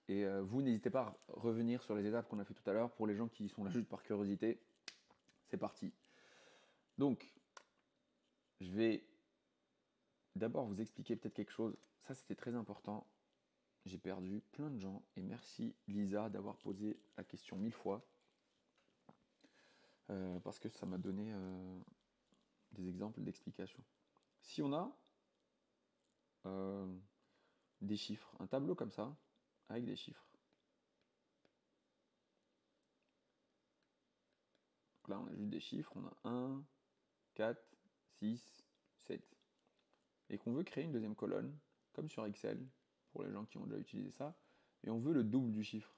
Vous, n'hésitez pas à revenir sur les étapes qu'on a fait tout à l'heure. Pour les gens qui sont là juste par curiosité, c'est parti. Donc, je vais d'abord vous expliquer peut-être quelque chose. Ça, c'était très important. J'ai perdu plein de gens. Et merci Lisa d'avoir posé la question 1000 fois. Parce que ça m'a donné des exemples d'explications. Si on a des chiffres, un tableau comme ça, avec des chiffres. Donc là, on a juste des chiffres. On a 1, 4, 6, 7. Et qu'on veut créer une deuxième colonne, comme sur Excel, pour les gens qui ont déjà utilisé ça, et on veut le double du chiffre.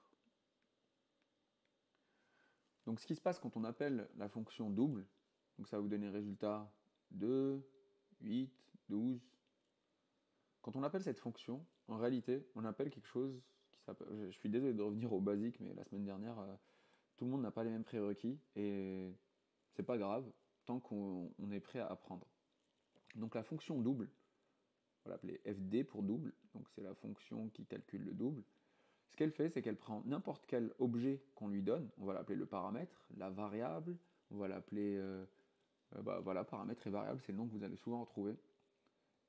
Donc ce qui se passe quand on appelle la fonction double, donc ça va vous donner résultat 2, 8, 12. Quand on appelle cette fonction, en réalité, on appelle quelque chose qui s'appelle... Je suis désolé de revenir au basique, mais la semaine dernière, tout le monde n'a pas les mêmes prérequis, et c'est pas grave, tant qu'on est prêt à apprendre. Donc la fonction double, on va l'appeler FD pour double, donc c'est la fonction qui calcule le double. Ce qu'elle fait, c'est qu'elle prend n'importe quel objet qu'on lui donne, on va l'appeler le paramètre, la variable, on va l'appeler, voilà, paramètre et variable, c'est le nom que vous allez souvent retrouver.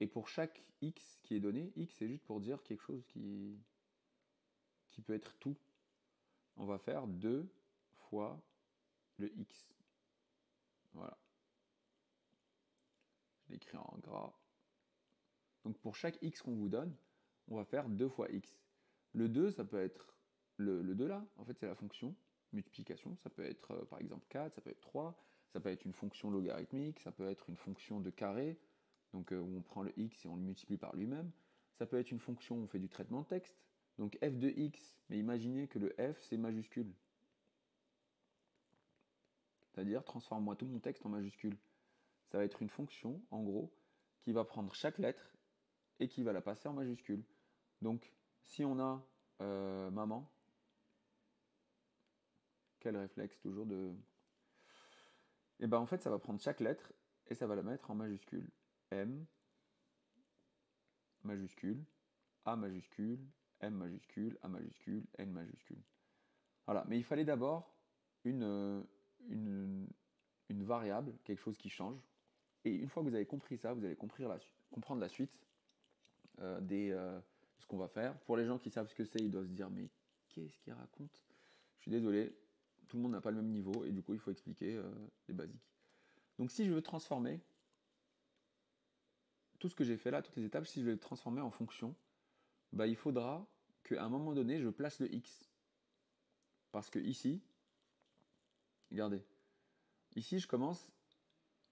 Et pour chaque x qui est donné, x c'est juste pour dire quelque chose qui peut être tout. On va faire 2 fois le x. Voilà. Je l'écris en gras. Donc pour chaque x qu'on vous donne, on va faire 2 fois x. Le 2, ça peut être le 2 là, en fait c'est la fonction multiplication, ça peut être par exemple 4, ça peut être 3, ça peut être une fonction logarithmique, ça peut être une fonction de carré, donc où on prend le x et on le multiplie par lui-même, ça peut être une fonction où on fait du traitement de texte, donc f de x, mais imaginez que le f c'est majuscule. C'est-à-dire transforme-moi tout mon texte en majuscule. Ça va être une fonction, en gros, qui va prendre chaque lettre et qui va la passer en majuscule. Donc, si on a maman, quel réflexe toujours de... Et ben en fait, ça va prendre chaque lettre et ça va la mettre en majuscule. M, majuscule, A majuscule, M majuscule, A majuscule, N majuscule. Voilà, mais il fallait d'abord une variable, quelque chose qui change. Et une fois que vous avez compris ça, vous allez comprendre la suite de ce qu'on va faire. Pour les gens qui savent ce que c'est, ils doivent se dire mais qu'est-ce qu'il raconte? Je suis désolé, tout le monde n'a pas le même niveau et du coup il faut expliquer les basiques. Donc si je veux transformer tout ce que j'ai fait là, toutes les étapes, si je veux les transformer en fonction, bah, il faudra qu'à un moment donné je place le x. Parce que ici, regardez, ici je commence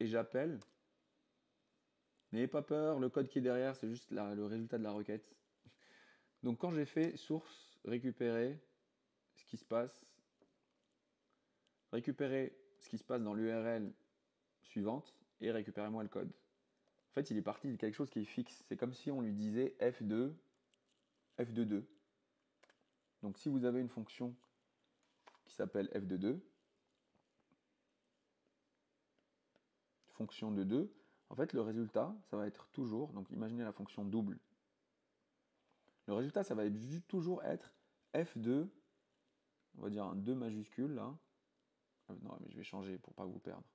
et j'appelle. N'ayez pas peur, le code qui est derrière, c'est juste le résultat de la requête. Donc quand j'ai fait source, récupérer ce qui se passe, récupérer ce qui se passe dans l'URL suivante et récupérez-moi le code. En fait, il est parti de quelque chose qui est fixe. C'est comme si on lui disait f2, f22. Donc si vous avez une fonction qui s'appelle f22, fonction de 2, en fait le résultat, ça va être toujours, donc imaginez la fonction double. Le résultat, ça va toujours être f2, on va dire un 2 majuscule là. Non, mais je vais changer pour pas vous perdre.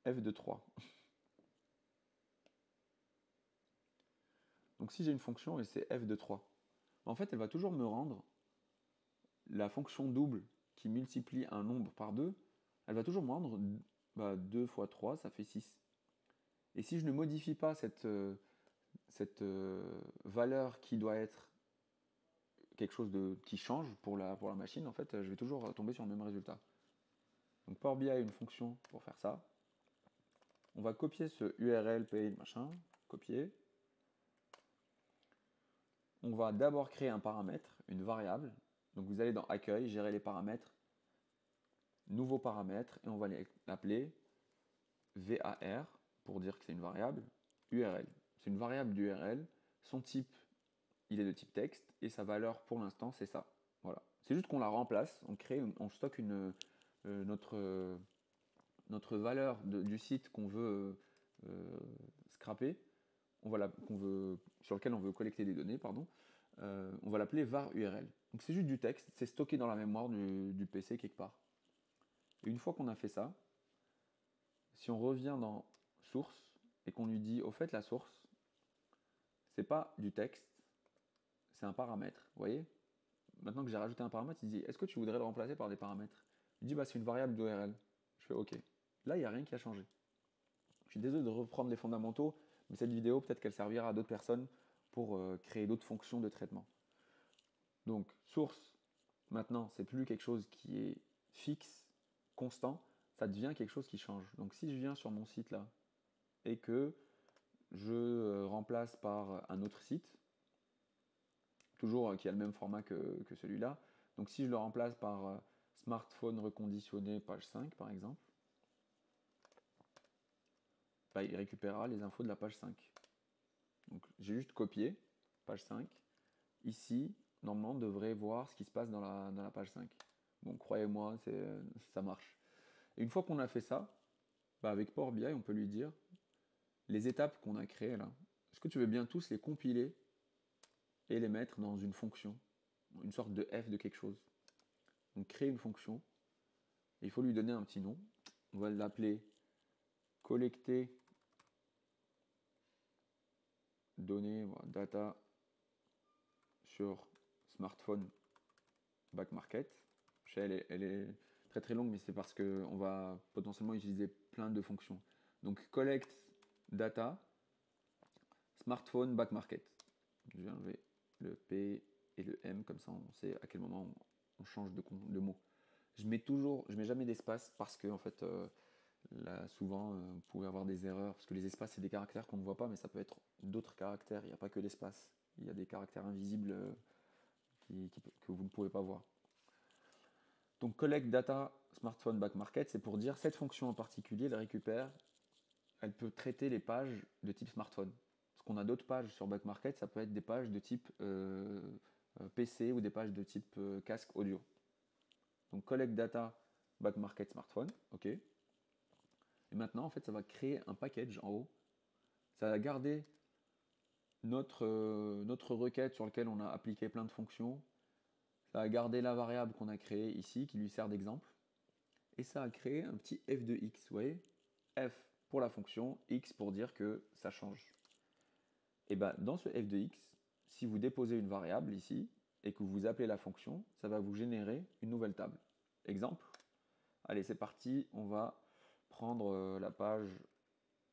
f de 3. Donc si j'ai une fonction et c'est f de 3, en fait elle va toujours me rendre la fonction double qui multiplie un nombre par 2, elle va toujours me rendre bah, 2 fois 3, ça fait 6. Et si je ne modifie pas cette valeur qui doit être quelque chose qui change pour la machine, en fait, je vais toujours tomber sur le même résultat. Donc Power BI a une fonction pour faire ça. On va copier ce URL, page, machin, copier. On va d'abord créer un paramètre, une variable. Donc vous allez dans Accueil, gérer les paramètres, nouveau paramètre, et on va l'appeler var pour dire que c'est une variable, URL. C'est une variable d'URL. Son type, il est de type texte, et sa valeur pour l'instant, c'est ça. Voilà. C'est juste qu'on la remplace, on stocke notre valeur du site qu'on veut scraper, sur lequel on veut collecter des données, pardon, on va l'appeler var URL. Donc c'est juste du texte, c'est stocké dans la mémoire du PC quelque part. Et une fois qu'on a fait ça, si on revient dans source et qu'on lui dit au fait la source, c'est pas du texte, c'est un paramètre. Vous voyez? Maintenant que j'ai rajouté un paramètre, il dit est-ce que tu voudrais le remplacer par des paramètres? Il dit bah c'est une variable d'URL. Je fais OK. Là, il n'y a rien qui a changé. Je suis désolé de reprendre les fondamentaux, mais cette vidéo, peut-être qu'elle servira à d'autres personnes pour créer d'autres fonctions de traitement. Donc, source, maintenant, c'est plus quelque chose qui est fixe, constant, ça devient quelque chose qui change. Donc, si je viens sur mon site là et que je remplace par un autre site, toujours qui a le même format que celui-là, donc si je le remplace par smartphone reconditionné page 5 par exemple, bah, il récupérera les infos de la page 5. Donc j'ai juste copié, page 5. Ici, normalement, on devrait voir ce qui se passe dans la page 5. Bon, croyez-moi, ça marche. Et une fois qu'on a fait ça, bah, avec Power BI, on peut lui dire les étapes qu'on a créées là, est-ce que tu veux bien tous les compiler et les mettre dans une fonction, une sorte de f de quelque chose. Donc créer une fonction, et il faut lui donner un petit nom. On va l'appeler collecter données, voilà, data sur smartphone back market. Je sais, elle est très très longue, mais c'est parce qu'on va potentiellement utiliser plein de fonctions. Donc collect data smartphone back market. Je vais enlever le P et le M, comme ça on sait à quel moment on change de mot. Je mets jamais d'espace parce que en fait là souvent vous pouvez avoir des erreurs parce que les espaces c'est des caractères qu'on ne voit pas, mais ça peut être d'autres caractères. Il n'y a pas que l'espace. Il y a des caractères invisibles que vous ne pouvez pas voir. Donc collect data smartphone back market, c'est pour dire cette fonction en particulier, elle récupère, elle peut traiter les pages de type smartphone. Parce qu'on a d'autres pages sur back market, ça peut être des pages de type PC ou des pages de type casque audio. Donc collect data back market smartphone, ok. Et maintenant en fait ça va créer un package en haut. Ça va garder notre requête sur laquelle on a appliqué plein de fonctions. Ça va garder la variable qu'on a créée ici qui lui sert d'exemple. Et ça a créé un petit f de x, vous voyez? F pour la fonction, x pour dire que ça change. Et bien dans ce f de x, si vous déposez une variable ici et que vous appelez la fonction, ça va vous générer une nouvelle table. Exemple, allez c'est parti, on va prendre la page,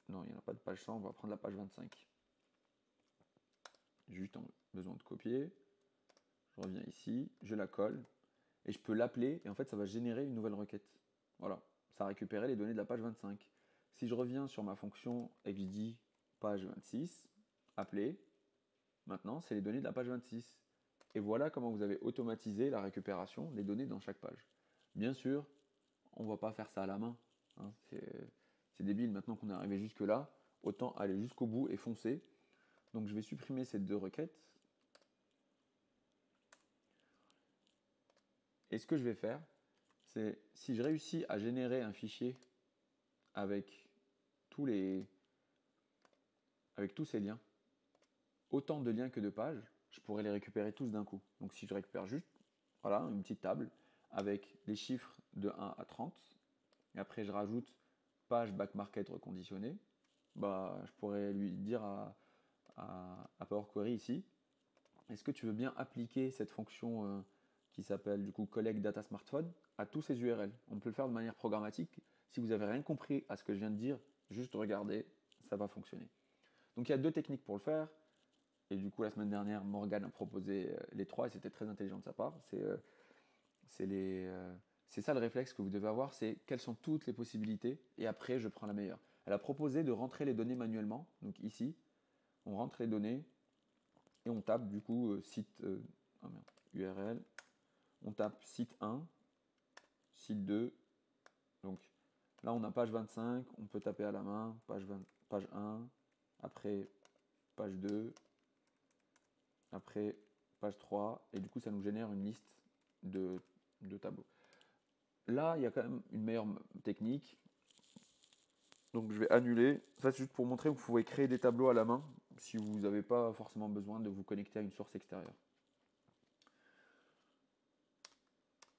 non il n'y en a pas de page 100, on va prendre la page 25. Juste besoin de copier, je reviens ici, je la colle, et je peux l'appeler, et en fait ça va générer une nouvelle requête. Voilà, ça a récupéré les données de la page 25. Si je reviens sur ma fonction et que je dis page 26, appeler, maintenant c'est les données de la page 26. Et voilà comment vous avez automatisé la récupération des données dans chaque page. Bien sûr, on ne va pas faire ça à la main. Hein, c'est débile, maintenant qu'on est arrivé jusque là, autant aller jusqu'au bout et foncer. Donc je vais supprimer ces deux requêtes. Et ce que je vais faire, c'est si je réussis à générer un fichier avec tous ces liens, autant de liens que de pages, je pourrais les récupérer tous d'un coup. Donc si je récupère juste, voilà, une petite table avec les chiffres de 1 à 30, et après je rajoute page back market reconditionnée, bah, je pourrais lui dire à Power Query ici, est-ce que tu veux bien appliquer cette fonction qui s'appelle du coup collect data smartphone à tous ces URL? On peut le faire de manière programmatique. Si vous n'avez rien compris à ce que je viens de dire, juste regardez, ça va fonctionner. Donc il y a deux techniques pour le faire. Et du coup, la semaine dernière, Morgan a proposé les trois et c'était très intelligent de sa part. C'est ça le réflexe que vous devez avoir, c'est quelles sont toutes les possibilités et après je prends la meilleure. Elle a proposé de rentrer les données manuellement. Donc ici, on rentre les données et on tape du coup site URL. On tape site 1, site 2. Donc là, on a page 25, on peut taper à la main, page 1, après page 2, après page 3, et du coup, ça nous génère une liste de tableaux. Là, il y a quand même une meilleure technique. Donc je vais annuler. Ça, c'est juste pour montrer que vous pouvez créer des tableaux à la main si vous n'avez pas forcément besoin de vous connecter à une source extérieure.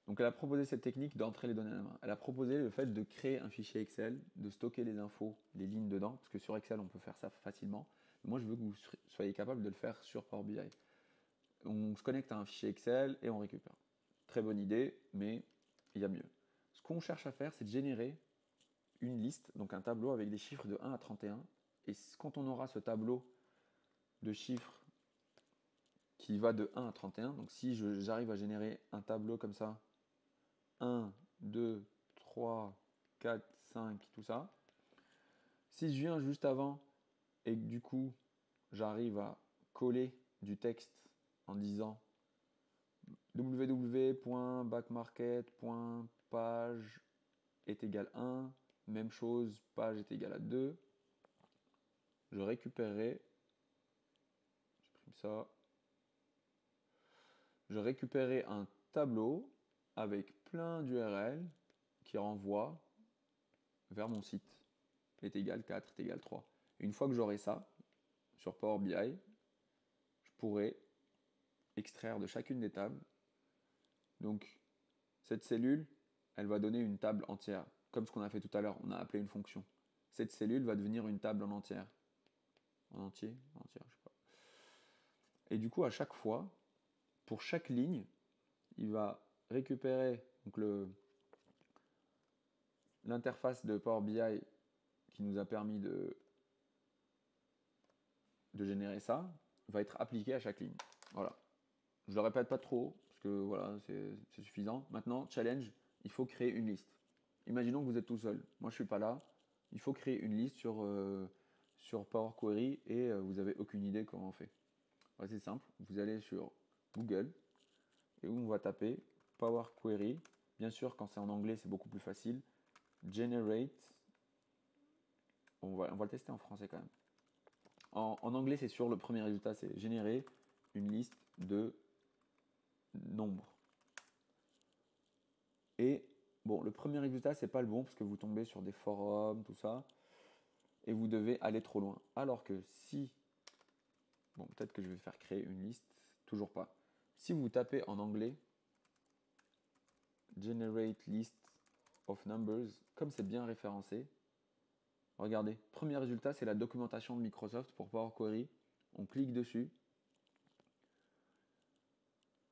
Donc elle a proposé cette technique d'entrer les données à la main. Elle a proposé le fait de créer un fichier Excel, de stocker les infos, les lignes dedans, parce que sur Excel on peut faire ça facilement. Moi je veux que vous soyez capable de le faire sur Power BI. On se connecte à un fichier Excel et on récupère. Très bonne idée, mais il y a mieux. Ce qu'on cherche à faire, c'est de générer une liste, donc un tableau avec des chiffres de 1 à 31. Et quand on aura ce tableau de chiffres qui va de 1 à 31, donc si j'arrive à générer un tableau comme ça, 1, 2, 3, 4, 5, tout ça. Si je viens juste avant et que du coup j'arrive à coller du texte en disant www.backmarket.page est égal à 1, même chose, page est égal à 2, je récupérerai, j'imprime ça, je récupérerai un tableau avec plein d'URL qui renvoient vers mon site. Est égal 4, est égal 3. Une fois que j'aurai ça, sur Power BI, je pourrai extraire de chacune des tables. Donc, cette cellule, elle va donner une table entière. Comme ce qu'on a fait tout à l'heure, on a appelé une fonction. Cette cellule va devenir une table en entière. En entière, je sais pas. Et du coup, à chaque fois, pour chaque ligne, il va récupérer donc l'interface de Power BI qui nous a permis de générer ça, va être appliquée à chaque ligne. Voilà. Je ne le répète pas trop, parce que voilà, c'est suffisant. Maintenant, challenge, il faut créer une liste. Imaginons que vous êtes tout seul. Moi, je ne suis pas là. Il faut créer une liste sur Power Query et vous n'avez aucune idée comment on fait. Ouais, c'est simple. Vous allez sur Google et où on va taper Power Query. Bien sûr, quand c'est en anglais, c'est beaucoup plus facile. Generate. On va le tester en français quand même. En anglais, c'est sûr, le premier résultat, c'est générer une liste de nombres. Et bon, le premier résultat, c'est pas le bon parce que vous tombez sur des forums, tout ça, et vous devez aller trop loin. Alors que si, bon, peut-être que je vais faire créer une liste, toujours pas. Si vous tapez en anglais Generate List of Numbers, comme c'est bien référencé, regardez, premier résultat, c'est la documentation de Microsoft pour Power Query. On clique dessus.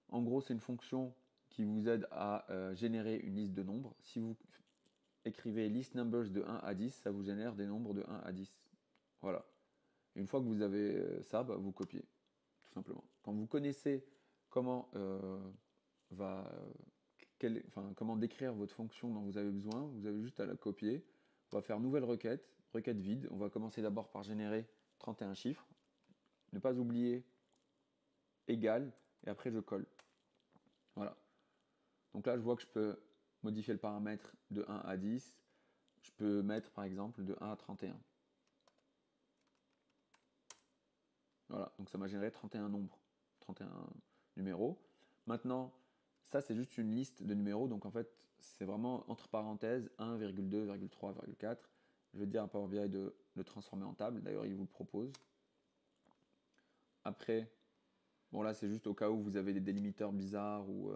En gros, c'est une fonction qui vous aide à générer une liste de nombres. Si vous écrivez list numbers de 1 à 10, ça vous génère des nombres de 1 à 10. Voilà. Et une fois que vous avez ça, vous copiez, tout simplement. Quand vous connaissez comment, comment décrire votre fonction dont vous avez besoin, vous avez juste à la copier. On va faire nouvelle requête, requête vide. On va commencer d'abord par générer 31 chiffres. Ne pas oublier égal, et après je colle. Voilà. Donc là, je vois que je peux modifier le paramètre de 1 à 10. Je peux mettre par exemple de 1 à 31. Voilà, donc ça m'a généré 31 nombres, 31 numéros. Maintenant, ça c'est juste une liste de numéros, donc en fait c'est vraiment entre parenthèses 1,2, 3, 4. Je vais dire à Power BI de le transformer en table, d'ailleurs il vous le propose. Après, bon là c'est juste au cas où vous avez des délimiteurs bizarres ou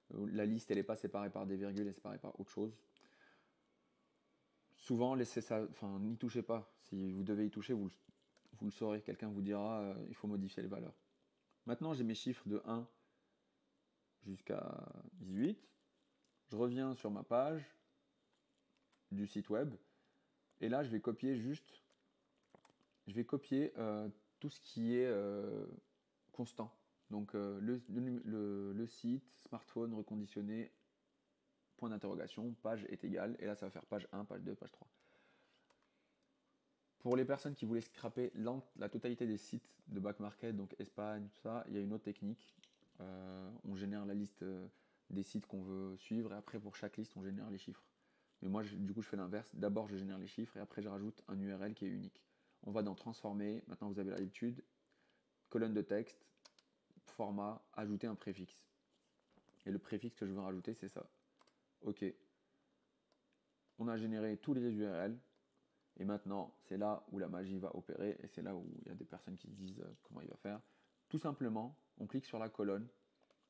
la liste elle n'est pas séparée par des virgules, elle est séparée par autre chose. Souvent laissez ça, enfin n'y touchez pas. Si vous devez y toucher, vous le saurez, quelqu'un vous dira il faut modifier les valeurs. Maintenant j'ai mes chiffres de 1 jusqu'à 18. Je reviens sur ma page. du site web. Et là, je vais copier tout ce qui est constant. Donc le site, smartphone reconditionné, point d'interrogation, page est égale. Et là, ça va faire page 1, page 2, page 3. Pour les personnes qui voulaient scraper la totalité des sites de back market, donc Espagne, tout ça, il y a une autre technique. On génère la liste des sites qu'on veut suivre et après pour chaque liste on génère les chiffres. Mais moi du coup je fais l'inverse. D'abord je génère les chiffres et après je rajoute un URL qui est unique. On va dans transformer, maintenant vous avez l'habitude, colonne de texte, format, ajouter un préfixe. Et le préfixe que je veux rajouter c'est ça. Ok. On a généré tous les URL. Et maintenant, c'est là où la magie va opérer et c'est là où il y a des personnes qui se disent comment il va faire. Tout simplement, on clique sur la colonne,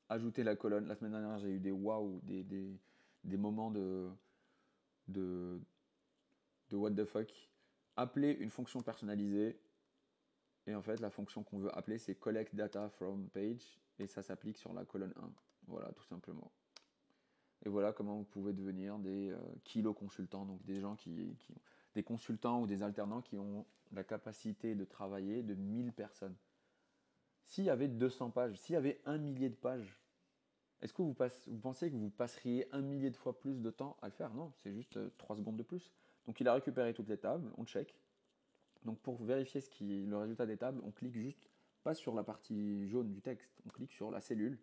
ajouter la colonne. La semaine dernière, j'ai eu des waouh, des moments de what the fuck. Appeler une fonction personnalisée. Et en fait, la fonction qu'on veut appeler, c'est collect data from page. Et ça s'applique sur la colonne 1. Voilà, tout simplement. Et voilà comment vous pouvez devenir des kilo-consultants, donc des gens des consultants ou des alternants qui ont la capacité de travailler de 1000 personnes. S'il y avait 200 pages, s'il y avait 1 millier de pages, est-ce que vous pensez que vous passeriez 1 millier de fois plus de temps à le faire? Non, c'est juste 3 secondes de plus. Donc il a récupéré toutes les tables, on check. Donc pour vérifier le résultat des tables, on clique juste, pas sur la partie jaune du texte, on clique sur la cellule.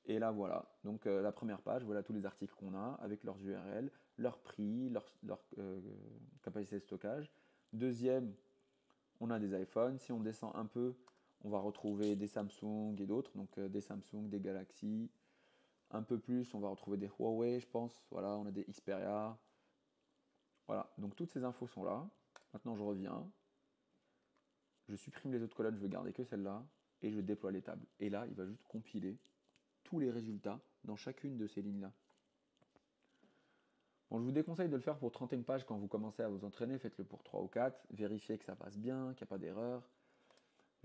Et là voilà, donc la première page, voilà tous les articles qu'on a avec leurs URL, leur prix, leur capacité de stockage. Deuxième, on a des iPhones. Si on descend un peu, on va retrouver des Samsung et d'autres, donc des Samsung, des Galaxy. Un peu plus, on va retrouver des Huawei, je pense. Voilà, on a des Xperia. Voilà, donc toutes ces infos sont là. Maintenant, je reviens. Je supprime les autres colonnes, je veux garder que celle-là. Et je déploie les tables. Et là, il va juste compiler tous les résultats dans chacune de ces lignes-là. Bon, je vous déconseille de le faire pour 31 pages quand vous commencez à vous entraîner. Faites-le pour 3 ou 4. Vérifiez que ça passe bien, qu'il n'y a pas d'erreur.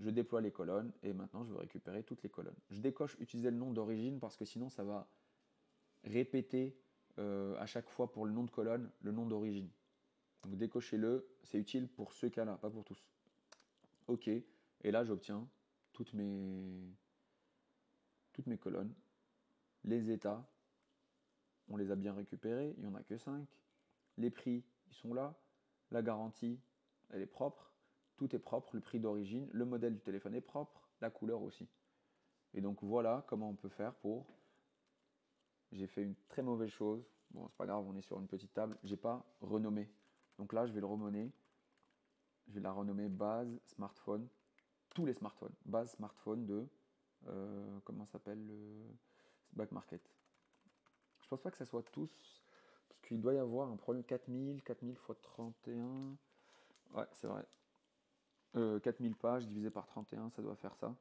Je déploie les colonnes et maintenant je veux récupérer toutes les colonnes. Je décoche utiliser le nom d'origine parce que sinon ça va répéter à chaque fois pour le nom de colonne le nom d'origine. Donc décochez-le, c'est utile pour ce cas-là, pas pour tous. Ok, et là j'obtiens toutes mes colonnes. Les états, on les a bien récupérés, il n'y en a que 5. Les prix, ils sont là. La garantie, elle est propre. Tout est propre, le prix d'origine, le modèle du téléphone est propre, la couleur aussi. Et donc voilà comment on peut faire pour... J'ai fait une très mauvaise chose. Bon, c'est pas grave, on est sur une petite table. J'ai pas renommé. Donc là, je vais le renommer. Je vais la renommer base smartphone. Tous les smartphones. Base smartphone de... comment s'appelle le back market. Je pense pas que ça soit tous. Parce qu'il doit y avoir un problème 4000 x 31. Ouais, c'est vrai. 4000 pages divisé par 31, ça doit faire ça.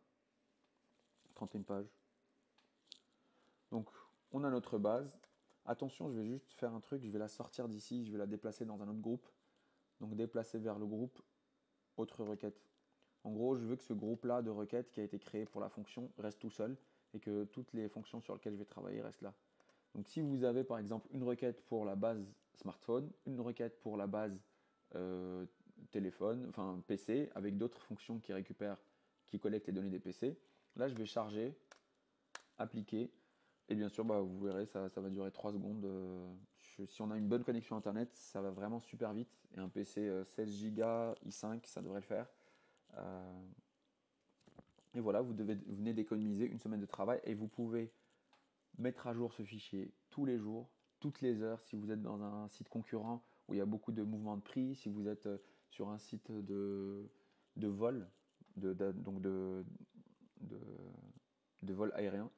31 pages. Donc, on a notre base. Attention, je vais juste faire un truc, je vais la sortir d'ici, je vais la déplacer dans un autre groupe. Donc, déplacer vers le groupe autre requête. En gros, je veux que ce groupe-là de requêtes qui a été créé pour la fonction reste tout seul et que toutes les fonctions sur lesquelles je vais travailler restent là. Donc, si vous avez par exemple une requête pour la base smartphone, une requête pour la base téléphone, enfin PC, avec d'autres fonctions qui collectent les données des PC, là, je vais charger, appliquer. Et bien sûr, vous verrez, ça va durer 3 secondes. Si on a une bonne connexion Internet, ça va vraiment super vite. Et un PC 16 Go i5, ça devrait le faire. Et voilà, vous venez d'économiser une semaine de travail et vous pouvez mettre à jour ce fichier tous les jours, toutes les heures. Si vous êtes dans un site concurrent où il y a beaucoup de mouvements de prix, si vous êtes sur un site de vol, donc de vol aérien,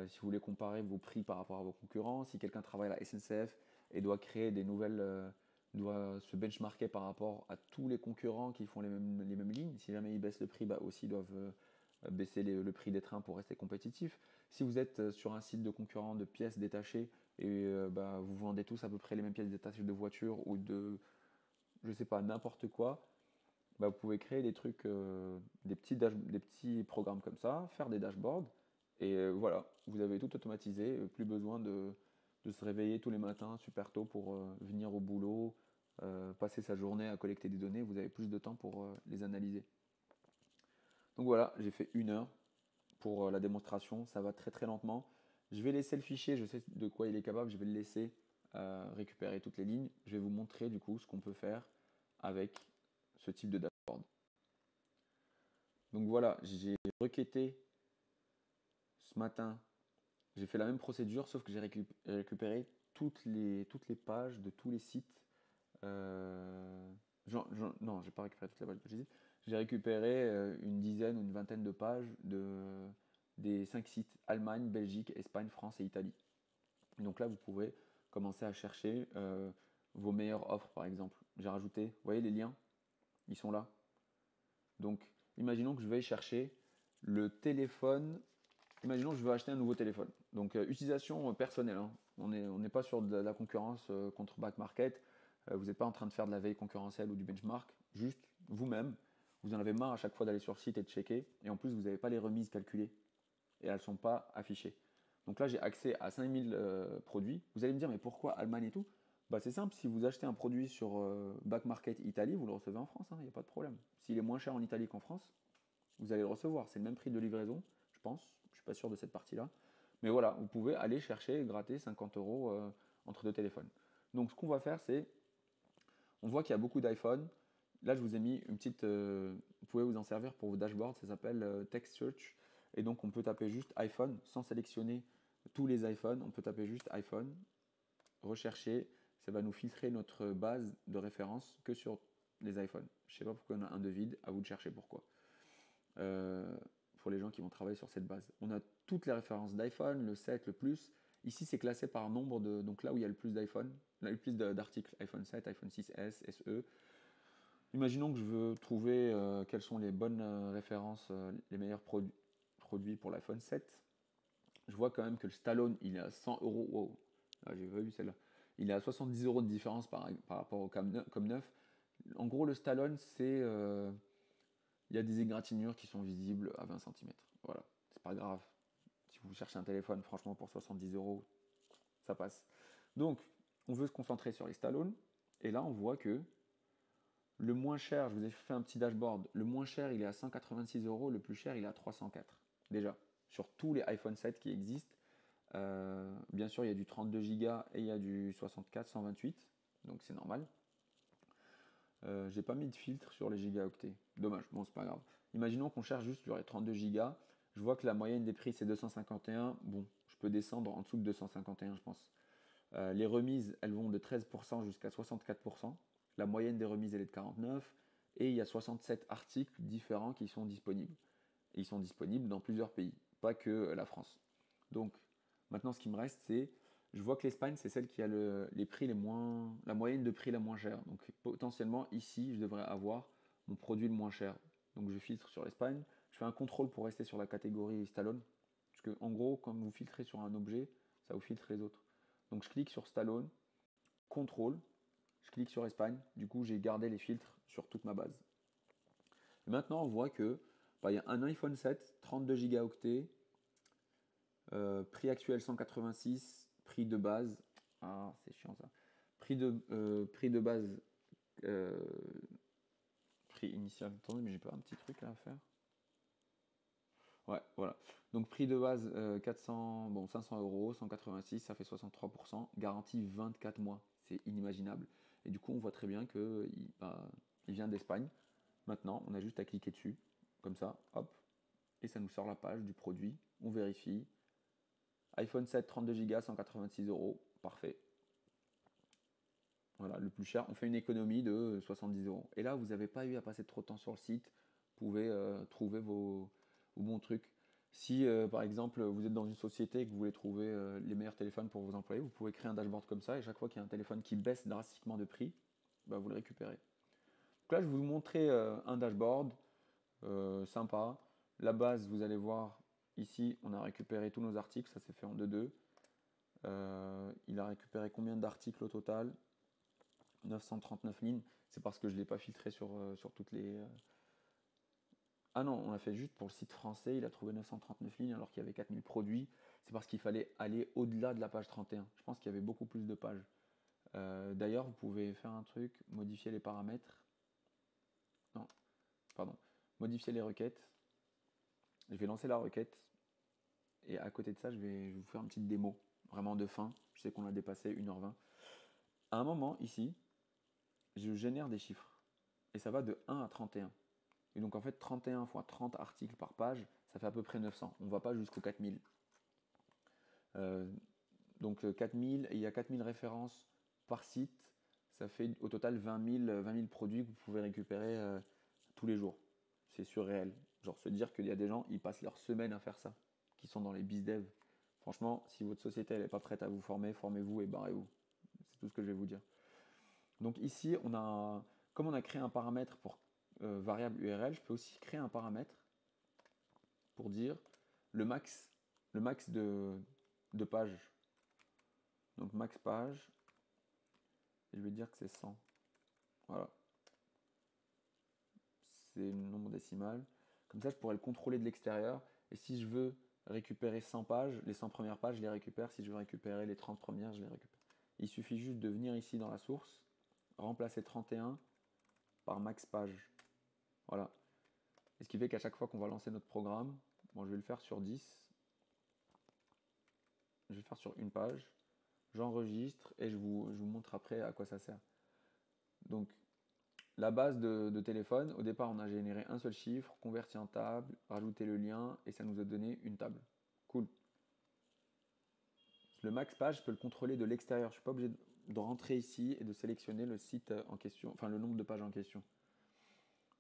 si vous voulez comparer vos prix par rapport à vos concurrents, si quelqu'un travaille à la SNCF et doit créer des nouvelles, doit se benchmarker par rapport à tous les concurrents qui font les mêmes lignes, si jamais ils baissent le prix, aussi ils doivent baisser le prix des trains pour rester compétitif. Si vous êtes sur un site de concurrent de pièces détachées et vous vendez tous à peu près les mêmes pièces détachées de voitures ou de, je sais pas, n'importe quoi, vous pouvez créer des trucs, des petits programmes comme ça, faire des dashboards et voilà, vous avez tout automatisé, plus besoin de de se réveiller tous les matins super tôt pour venir au boulot, passer sa journée à collecter des données, vous avez plus de temps pour les analyser. Donc voilà, j'ai fait 1 heure pour la démonstration, ça va très très lentement. Je vais laisser le fichier, je sais de quoi il est capable, je vais le laisser récupérer toutes les lignes. Je vais vous montrer du coup ce qu'on peut faire avec ce type de dashboard. Donc voilà, j'ai requêté ce matin, j'ai fait la même procédure, sauf que j'ai récupéré toutes les pages de tous les sites. Non, j'ai pas récupéré toutes les pages de sites. J'ai récupéré une dizaine ou une vingtaine de pages des 5 sites Allemagne, Belgique, Espagne, France et Italie. Donc là, vous pouvez commencer à chercher vos meilleures offres, par exemple. J'ai rajouté, vous voyez les liens, ils sont là. Donc, imaginons que je vais chercher le téléphone. Imaginons que je veux acheter un nouveau téléphone. Donc, utilisation personnelle, hein. On n'est pas sur de la concurrence contre back market. Vous n'êtes pas en train de faire de la veille concurrentielle ou du benchmark. Juste vous-même, vous en avez marre à chaque fois d'aller sur le site et de checker. Et en plus, vous n'avez pas les remises calculées. Et elles ne sont pas affichées. Donc là, j'ai accès à 5000 produits. Vous allez me dire, mais pourquoi Allemagne et tout? Bah, c'est simple, si vous achetez un produit sur Back Market Italie, vous le recevez en France, il n'y a pas de problème. S'il est moins cher en Italie qu'en France, vous allez le recevoir. C'est le même prix de livraison, je pense. Je ne suis pas sûr de cette partie-là. Mais voilà, vous pouvez aller chercher et gratter 50 euros entre deux téléphones. Donc ce qu'on va faire, c'est, on voit qu'il y a beaucoup d'iPhone. Là, je vous ai mis une petite, vous pouvez vous en servir pour vos dashboards, ça s'appelle Text Search. Et donc on peut taper juste iPhone sans sélectionner tous les iPhones. On peut taper juste iPhone, rechercher, ça va nous filtrer notre base de référence que sur les iPhones. Je ne sais pas pourquoi on a un de vide, à vous de chercher pourquoi. Pour les gens qui vont travailler sur cette base. On a toutes les références d'iPhone, le 7, le Plus. Ici, c'est classé par nombre de... Donc là où il y a le plus d'iPhone, là, le plus d'articles, iPhone 7, iPhone 6S, SE. Imaginons que je veux trouver quelles sont les bonnes références, les meilleurs produits pour l'iPhone 7. Je vois quand même que le Stallone, il est à 100 euros. Wow, ah, j'ai pas vu celle-là. Il est à 70 euros de différence par rapport au comme 9. En gros, le Stallone, c'est... il y a des égratignures qui sont visibles à 20 cm. Voilà, c'est pas grave. Si vous cherchez un téléphone, franchement, pour 70 euros, ça passe. Donc, on veut se concentrer sur les Stallone. Et là, on voit que le moins cher, je vous ai fait un petit dashboard, le moins cher, il est à 186 euros, le plus cher, il est à 304. Déjà, sur tous les iPhone 7 qui existent. Bien sûr, il y a du 32 Go et il y a du 64, 128. Donc, c'est normal. J'ai pas mis de filtre sur les gigaoctets. Dommage, bon c'est pas grave. Imaginons qu'on cherche juste sur les 32 Go. Je vois que la moyenne des prix c'est 251. Bon, je peux descendre en dessous de 251 je pense. Les remises, elles vont de 13% jusqu'à 64%. La moyenne des remises elle est de 49. Et il y a 67 articles différents qui sont disponibles. Et ils sont disponibles dans plusieurs pays, pas que la France. Donc maintenant ce qui me reste c'est je vois que l'Espagne, c'est celle qui a les prix les moins, la moyenne de prix la moins chère. Donc potentiellement, ici, je devrais avoir mon produit le moins cher. Donc je filtre sur l'Espagne. Je fais un contrôle pour rester sur la catégorie Stallone. Parce que en gros, quand vous filtrez sur un objet, ça vous filtre les autres. Donc je clique sur Stallone, contrôle, je clique sur Espagne. Du coup, j'ai gardé les filtres sur toute ma base. Et maintenant, on voit que il y a un iPhone 7, 32 gigaoctets, prix actuel 186, prix de base. Ah, c'est chiant ça. Prix de base. euh, Prix initial. Attendez, mais j'ai pas un petit truc là à faire. Ouais, voilà. Donc prix de base 400, bon 500 euros, 186, ça fait 63%. Garantie 24 mois. C'est inimaginable. Et du coup, on voit très bien que il vient d'Espagne. Maintenant, on a juste à cliquer dessus, comme ça, hop, et ça nous sort la page du produit. On vérifie. iPhone 7, 32 Go, 186 euros. Parfait. Voilà, le plus cher. On fait une économie de 70 euros. Et là, vous n'avez pas eu à passer trop de temps sur le site. Vous pouvez trouver vos bons trucs. Si, par exemple, vous êtes dans une société et que vous voulez trouver les meilleurs téléphones pour vos employés, vous pouvez créer un dashboard comme ça. Et chaque fois qu'il y a un téléphone qui baisse drastiquement de prix, bah, vous le récupérez. Donc là, je vais vous montrer un dashboard sympa. La base, vous allez voir, ici, on a récupéré tous nos articles. Ça s'est fait en 2-2. Il a récupéré combien d'articles au total? 939 lignes. C'est parce que je ne l'ai pas filtré sur toutes les... Ah non, on l'a fait juste pour le site français, il a trouvé 939 lignes alors qu'il y avait 4000 produits. C'est parce qu'il fallait aller au-delà de la page 31. Je pense qu'il y avait beaucoup plus de pages. D'ailleurs, vous pouvez faire un truc, modifier les paramètres. Non, pardon. Modifier les requêtes. Je vais lancer la requête. Et à côté de ça, je vais vous faire une petite démo. Vraiment de fin. Je sais qu'on a dépassé 1h20. À un moment, ici, je génère des chiffres. Et ça va de 1 à 31. Et donc en fait, 31 fois 30 articles par page, ça fait à peu près 900. On ne va pas jusqu'aux 4000. Donc 4000, et il y a 4000 références par site. Ça fait au total 20 000 produits que vous pouvez récupérer tous les jours. C'est surréel. Genre se dire qu'il y a des gens, ils passent leur semaine à faire ça, qui sont dans les bizdev. Franchement, si votre société n'est pas prête à vous former, formez-vous et barrez-vous. C'est tout ce que je vais vous dire. Donc ici, comme on a créé un paramètre pour variable URL, je peux aussi créer un paramètre pour dire le max de pages. Donc max page, et je vais dire que c'est 100. Voilà. C'est le nombre décimal. Comme ça, je pourrais le contrôler de l'extérieur. Et si je veux récupérer 100 pages, les 100 premières pages, je les récupère. Si je veux récupérer les 30 premières, je les récupère. Il suffit juste de venir ici dans la source, remplacer 31 par max page. Voilà. Et ce qui fait qu'à chaque fois qu'on va lancer notre programme, bon, je vais le faire sur 10. Je vais le faire sur une page. J'enregistre et je vous montre après à quoi ça sert. Donc, la base de téléphone, au départ, on a généré un seul chiffre, converti en table, rajouté le lien et ça nous a donné une table. Cool. Le max page, je peux le contrôler de l'extérieur. Je ne suis pas obligé de rentrer ici et de sélectionner le site en question, enfin le nombre de pages en question.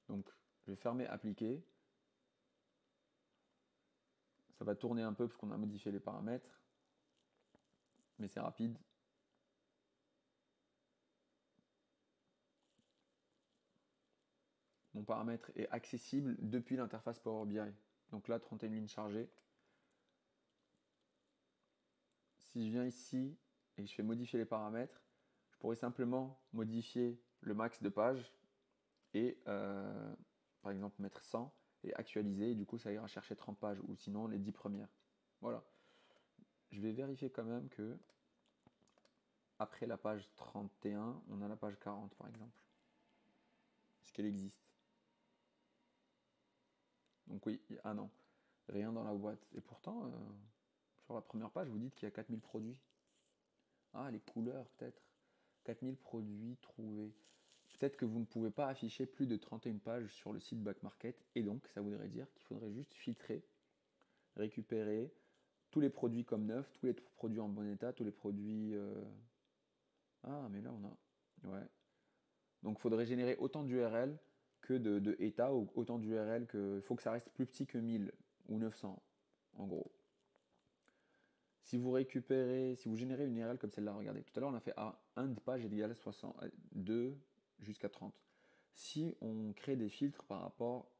Donc, je vais fermer appliquer. Ça va tourner un peu parce qu'on a modifié les paramètres, mais c'est rapide. Mon paramètre est accessible depuis l'interface Power BI. Donc là, 31 lignes chargées. Si je viens ici et je fais modifier les paramètres, je pourrais simplement modifier le max de pages et par exemple mettre 100 et actualiser. Et du coup, ça ira chercher 30 pages ou sinon les 10 premières. Voilà. Je vais vérifier quand même que après la page 31, on a la page 40 par exemple. Est-ce qu'elle existe? Donc oui, ah non, rien dans la boîte. Et pourtant, sur la première page, vous dites qu'il y a 4000 produits. Ah, les couleurs peut-être. 4000 produits trouvés. Peut-être que vous ne pouvez pas afficher plus de 31 pages sur le site Back Market. Et donc, ça voudrait dire qu'il faudrait juste filtrer, récupérer tous les produits comme neufs, tous les produits en bon état, tous les produits... Ah, mais là, on a... Ouais. Donc, il faudrait générer autant d'URL que de état, ou autant d'URL que... Il faut que ça reste plus petit que 1000 ou 900, en gros. Si vous générez une URL comme celle-là, regardez, tout à l'heure on a fait A1 de page est égal à 62 jusqu'à 30. Si on crée des filtres par rapport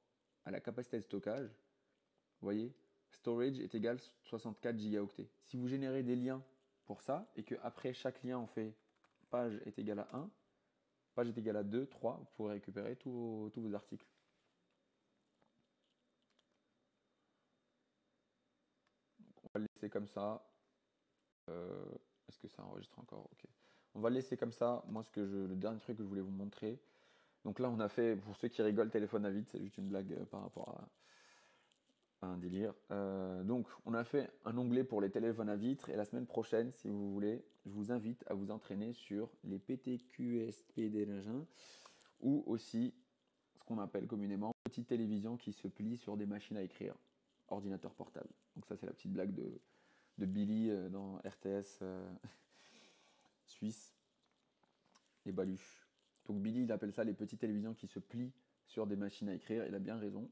à la capacité de stockage, vous voyez, storage est égal à 64 gigaoctets. Si vous générez des liens pour ça, et qu'après chaque lien on fait page est égal à 1, page est égal à 2, 3, vous pourrez récupérer tous vos articles. Donc, on va le laisser comme ça. Est-ce que ça enregistre encore? Ok. On va le laisser comme ça. Moi, le dernier truc que je voulais vous montrer. Donc là, on a fait, pour ceux qui rigolent, téléphone à vide, c'est juste une blague par rapport à un délire. Donc, on a fait un onglet pour les téléphones à vitre. Et la semaine prochaine, si vous voulez, je vous invite à vous entraîner sur les PTQSP d'engin ou aussi ce qu'on appelle communément petite télévision qui se plie sur des machines à écrire, ordinateur portable. Donc ça, c'est la petite blague de Billy dans RTS suisse, les baluches. Donc Billy, il appelle ça les petites télévisions qui se plient sur des machines à écrire, il a bien raison.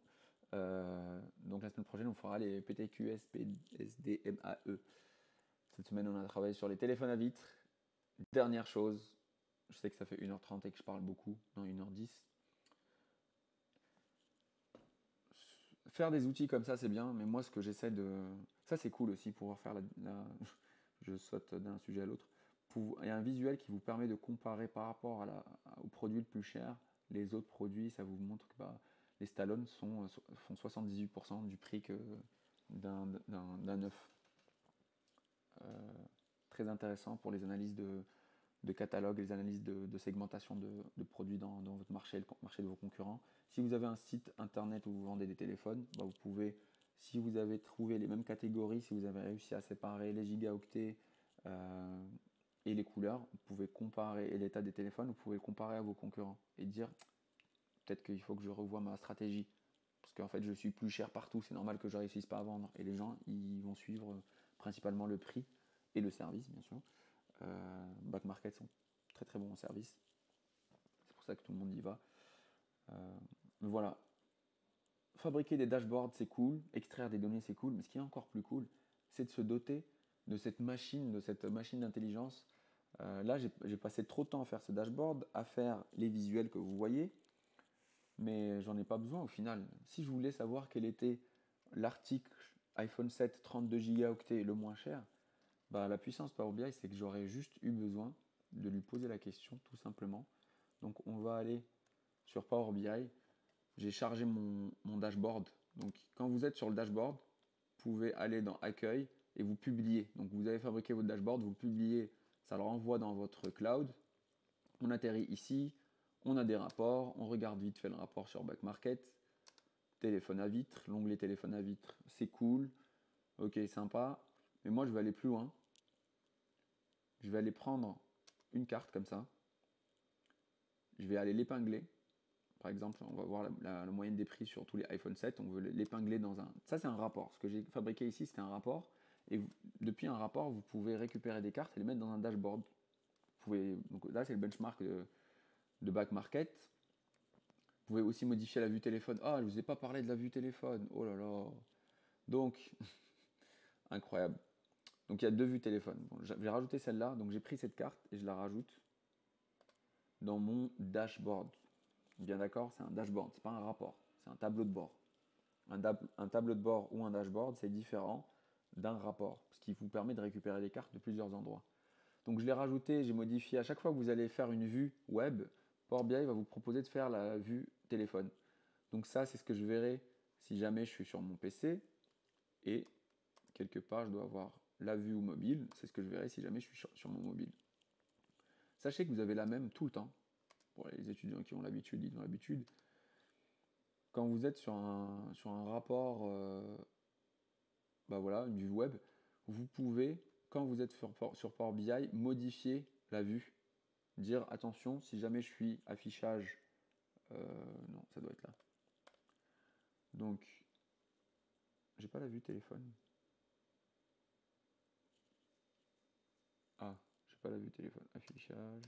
Donc la semaine prochaine, on fera les PTQSPSDMAE. Cette semaine, on a travaillé sur les téléphones à vitre. Dernière chose, je sais que ça fait 1h30 et que je parle beaucoup, non 1h10. Faire des outils comme ça, c'est bien, mais moi, ce que j'essaie de... Ça, c'est cool aussi, pouvoir faire Je saute d'un sujet à l'autre. Il y a un visuel qui vous permet de comparer par rapport au produit le plus cher, les autres produits, ça vous montre que les Stallone font 78% du prix d'un neuf. Euh, Très intéressant pour les analyses de catalogue, les analyses de segmentation de produits dans votre marché, le marché de vos concurrents. Si vous avez un site internet où vous vendez des téléphones, bah vous pouvez, si vous avez trouvé les mêmes catégories, si vous avez réussi à séparer les gigaoctets et les couleurs, vous pouvez comparer, et l'état des téléphones, vous pouvez le comparer à vos concurrents et dire peut-être qu'il faut que je revoie ma stratégie. Parce qu'en fait, je suis plus cher partout, c'est normal que je ne réussisse pas à vendre. Et les gens, ils vont suivre principalement le prix et le service, bien sûr. Back Market sont très très bons en service. C'est pour ça que tout le monde y va. Voilà. Fabriquer des dashboards, c'est cool. Extraire des données, c'est cool. Mais ce qui est encore plus cool, c'est de se doter de cette machine d'intelligence. Là, j'ai passé trop de temps à faire ce dashboard, à faire les visuels que vous voyez. Mais j'en ai pas besoin au final. Si je voulais savoir quel était l'article iPhone 7 32 gigaoctets le moins cher, bah, la puissance Power BI, c'est que j'aurais juste eu besoin de lui poser la question, tout simplement. Donc on va aller sur Power BI. J'ai chargé mon dashboard. Donc quand vous êtes sur le dashboard, vous pouvez aller dans Accueil et vous publiez. Donc vous avez fabriqué votre dashboard, vous le publiez, ça le renvoie dans votre cloud. On atterrit ici, on a des rapports, on regarde vite fait le rapport sur Back Market. Téléphone à vitre, l'onglet téléphone à vitre, c'est cool, ok, sympa. Mais moi, je vais aller plus loin. Je vais aller prendre une carte comme ça. Je vais aller l'épingler. Par exemple, on va voir la moyenne des prix sur tous les iPhone 7. On veut l'épingler dans un... Ça, c'est un rapport. Ce que j'ai fabriqué ici, c'était un rapport. Et depuis un rapport, vous pouvez récupérer des cartes et les mettre dans un dashboard. Donc là, c'est le benchmark de Back Market. Vous pouvez aussi modifier la vue téléphone. Ah, je ne vous ai pas parlé de la vue téléphone. Oh là là. Donc, incroyable. Donc, il y a deux vues téléphone. Bon, j'ai rajouté celle-là. Donc, j'ai pris cette carte et je la rajoute dans mon dashboard. Bien d'accord, c'est un dashboard. C'est pas un rapport. C'est un tableau de bord. Un tableau de bord ou un dashboard, c'est différent d'un rapport. Ce qui vous permet de récupérer les cartes de plusieurs endroits. Donc, je l'ai rajouté, j'ai modifié. À chaque fois que vous allez faire une vue web, Power BI va vous proposer de faire la vue téléphone. Donc ça, c'est ce que je verrai si jamais je suis sur mon PC. Et quelque part, je dois avoir la vue mobile. C'est ce que je verrai si jamais je suis sur mon mobile. Sachez que vous avez la même tout le temps. Pour les étudiants qui ont l'habitude, ils ont l'habitude. Quand vous êtes sur un rapport, bah voilà, une vue web, vous pouvez, quand vous êtes sur Power BI, modifier la vue. Dire attention, si jamais je suis affichage, non, ça doit être là. Donc, j'ai pas la vue téléphone. Ah, j'ai pas la vue téléphone. Affichage.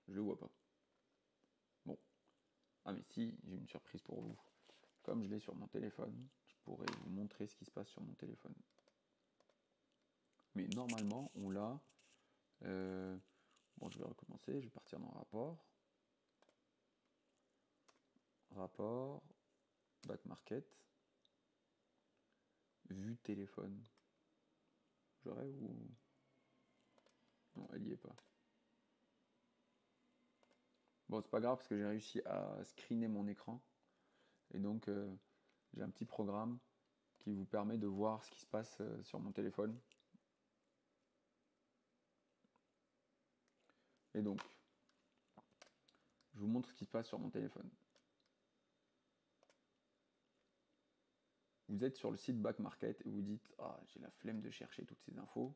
Je le vois pas. Bon. Ah mais si, j'ai une surprise pour vous. Comme je l'ai sur mon téléphone, je pourrais vous montrer ce qui se passe sur mon téléphone. Mais normalement, on l'a. Bon, je vais recommencer. Je vais partir dans rapport. Rapport. Back Market. Vue téléphone. J'aurais ou... Non, elle y est pas. Bon, c'est pas grave parce que j'ai réussi à screener mon écran. Et donc, j'ai un petit programme qui vous permet de voir ce qui se passe sur mon téléphone. Et donc, je vous montre ce qui se passe sur mon téléphone. Vous êtes sur le site Back Market et vous dites « Ah, j'ai la flemme de chercher toutes ces infos.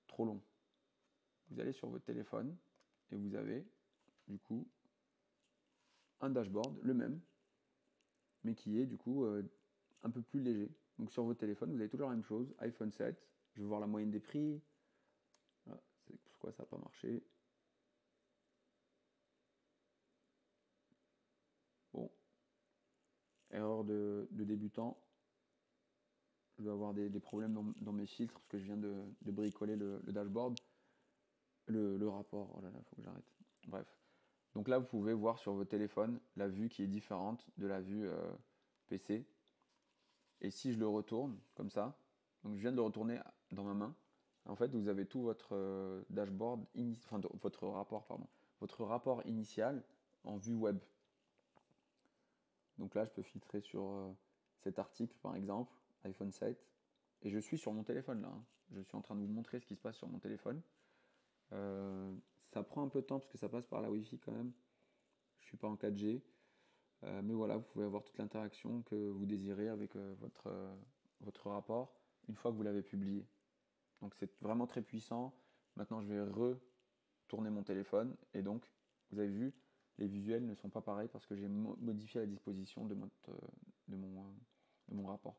Trop long. » Vous allez sur votre téléphone et vous avez, du coup, un dashboard, le même, mais qui est, du coup, un peu plus léger. Donc sur votre téléphone, vous avez toujours la même chose. iPhone 7, je vais voir la moyenne des prix. Ah, c'est pourquoi ça n'a pas marché. Bon. Erreur de débutant. Je vais avoir des problèmes dans mes filtres parce que je viens de bricoler le dashboard. Le rapport, oh là là, il faut que j'arrête. Bref. Donc là, vous pouvez voir sur votre téléphone la vue qui est différente de la vue PC. Et si je le retourne comme ça, donc je viens de le retourner dans ma main, en fait, vous avez tout votre dashboard, enfin votre rapport, pardon, votre rapport initial en vue web. Donc là, je peux filtrer sur cet article, par exemple, iPhone 7. Et je suis sur mon téléphone là, hein. Je suis en train de vous montrer ce qui se passe sur mon téléphone. Ça prend un peu de temps parce que ça passe par la Wi-Fi quand même. Je suis pas en 4G. Mais voilà, vous pouvez avoir toute l'interaction que vous désirez avec votre rapport une fois que vous l'avez publié. Donc c'est vraiment très puissant. Maintenant, je vais retourner mon téléphone et donc, vous avez vu, les visuels ne sont pas pareils parce que j'ai modifié la disposition de mon rapport.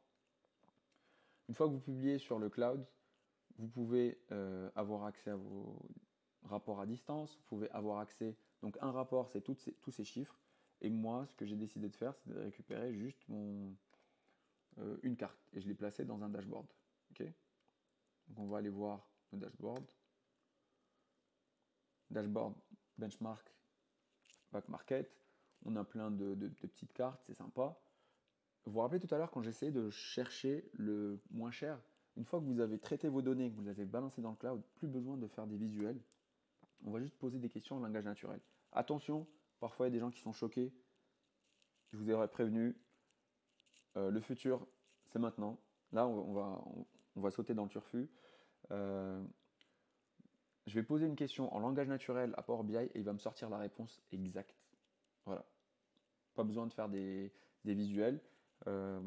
Une fois que vous publiez sur le cloud, vous pouvez avoir accès à vos rapports à distance, vous pouvez avoir accès, donc un rapport c'est tous ces chiffres, et moi ce que j'ai décidé de faire c'est de récupérer juste une carte, et je l'ai placée dans un dashboard. Okay, donc on va aller voir le dashboard, benchmark, back market, on a plein de petites cartes, c'est sympa. Vous vous rappelez tout à l'heure quand j'essayais de chercher le moins cher, une fois que vous avez traité vos données, que vous les avez balancées dans le cloud, plus besoin de faire des visuels. On va juste poser des questions en langage naturel. Attention, parfois il y a des gens qui sont choqués. Je vous aurais prévenu, le futur, c'est maintenant. Là, on va sauter dans le turfu. Je vais poser une question en langage naturel à Power BI et il va me sortir la réponse exacte. Voilà. Pas besoin de faire des visuels. Il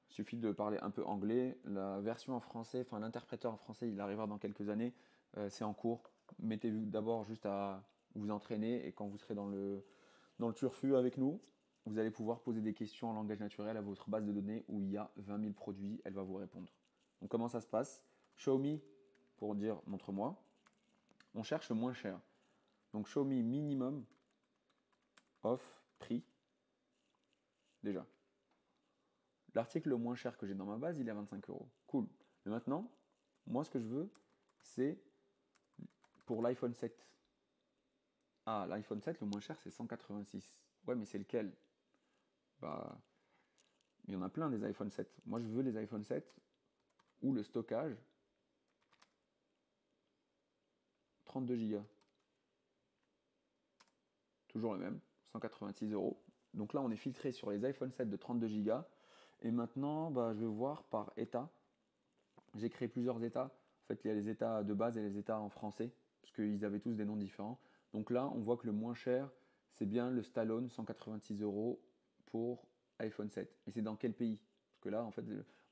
suffit de parler un peu anglais. La version en français, enfin l'interpréteur en français, il arrivera dans quelques années. C'est en cours. Mettez-vous d'abord juste à vous entraîner et quand vous serez dans le turfu avec nous, vous allez pouvoir poser des questions en langage naturel à votre base de données où il y a 20 000 produits, elle va vous répondre. Donc comment ça se passe? Show me pour dire montre-moi. On cherche le moins cher. Donc show me minimum of prix. Déjà. L'article le moins cher que j'ai dans ma base, il est à 25 euros. Cool. Mais maintenant, moi ce que je veux, c'est pour l'iPhone 7. Ah, l'iPhone 7, le moins cher, c'est 186. Ouais, mais c'est lequel? Bah, il y en a plein des iPhone 7. Moi, je veux les iPhone 7 où le stockage, 32 Go. Toujours le même, 186 euros. Donc là, on est filtré sur les iPhone 7 de 32 Go. Et maintenant, je vais voir par état. J'ai créé plusieurs états. En fait, il y a les états de base et les états en français, parce qu'ils avaient tous des noms différents. Donc là, on voit que le moins cher, c'est bien le Stallone, 186 euros pour iPhone 7. Et c'est dans quel pays? Parce que là, en fait,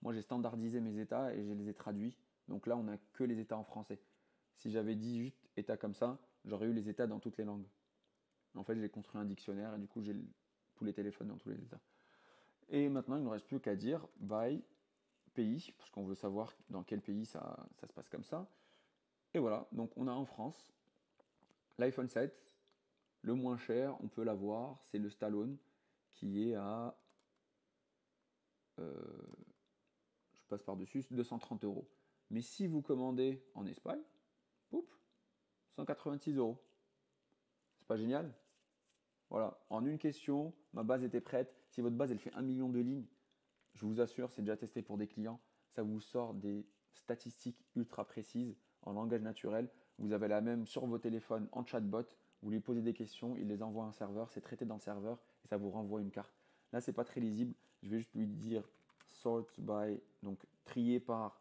moi j'ai standardisé mes états et je les ai traduits. Donc là, on n'a que les états en français. Si j'avais dit juste état comme ça, j'aurais eu les états dans toutes les langues. En fait, j'ai construit un dictionnaire et du coup, j'ai tous les téléphones dans tous les états. Et maintenant, il ne me reste plus qu'à dire by pays, parce qu'on veut savoir dans quel pays ça se passe comme ça. Et voilà, donc on a en France l'iPhone 7, le moins cher, on peut l'avoir, c'est le Stallone, qui est à, je passe par-dessus, 230 euros. Mais si vous commandez en Espagne, poup, 186 euros. C'est pas génial? Voilà, en une question, ma base était prête. Si votre base elle fait 1 million de lignes, je vous assure, c'est déjà testé pour des clients, ça vous sort des statistiques ultra précises en langage naturel. Vous avez la même sur vos téléphones en chatbot, vous lui posez des questions, il les envoie à un serveur, c'est traité dans le serveur et ça vous renvoie une carte. Là, c'est pas très lisible, je vais juste lui dire sort by, donc trier par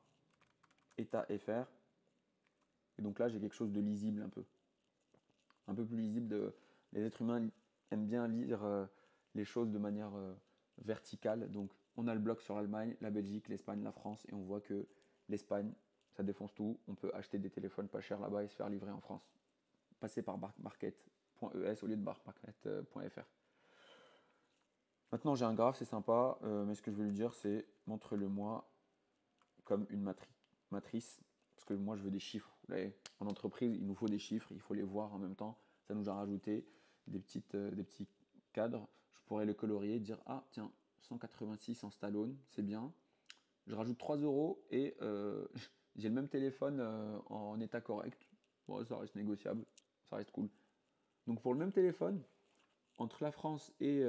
état FR. Et donc là, j'ai quelque chose de lisible un peu plus lisible. Les êtres humains aiment bien lire les choses de manière verticale. Donc on a le bloc sur l'Allemagne, la Belgique, l'Espagne, la France, et on voit que l'Espagne, ça défonce tout. On peut acheter des téléphones pas chers là-bas et se faire livrer en France. Passer par market.es au lieu de market.fr. Maintenant j'ai un graphe, c'est sympa, mais ce que je veux lui dire c'est montre-le-moi comme une matrice, parce que moi je veux des chiffres. Vous voyez, en entreprise, il nous faut des chiffres, il faut les voir en même temps. Ça nous a rajouté des petits cadres. Je pourrais le colorier et dire ah tiens, 186 en Stallone, c'est bien. Je rajoute 3 euros et j'ai le même téléphone en état correct. Bon, ça reste négociable, ça reste cool. Donc pour le même téléphone, entre la France et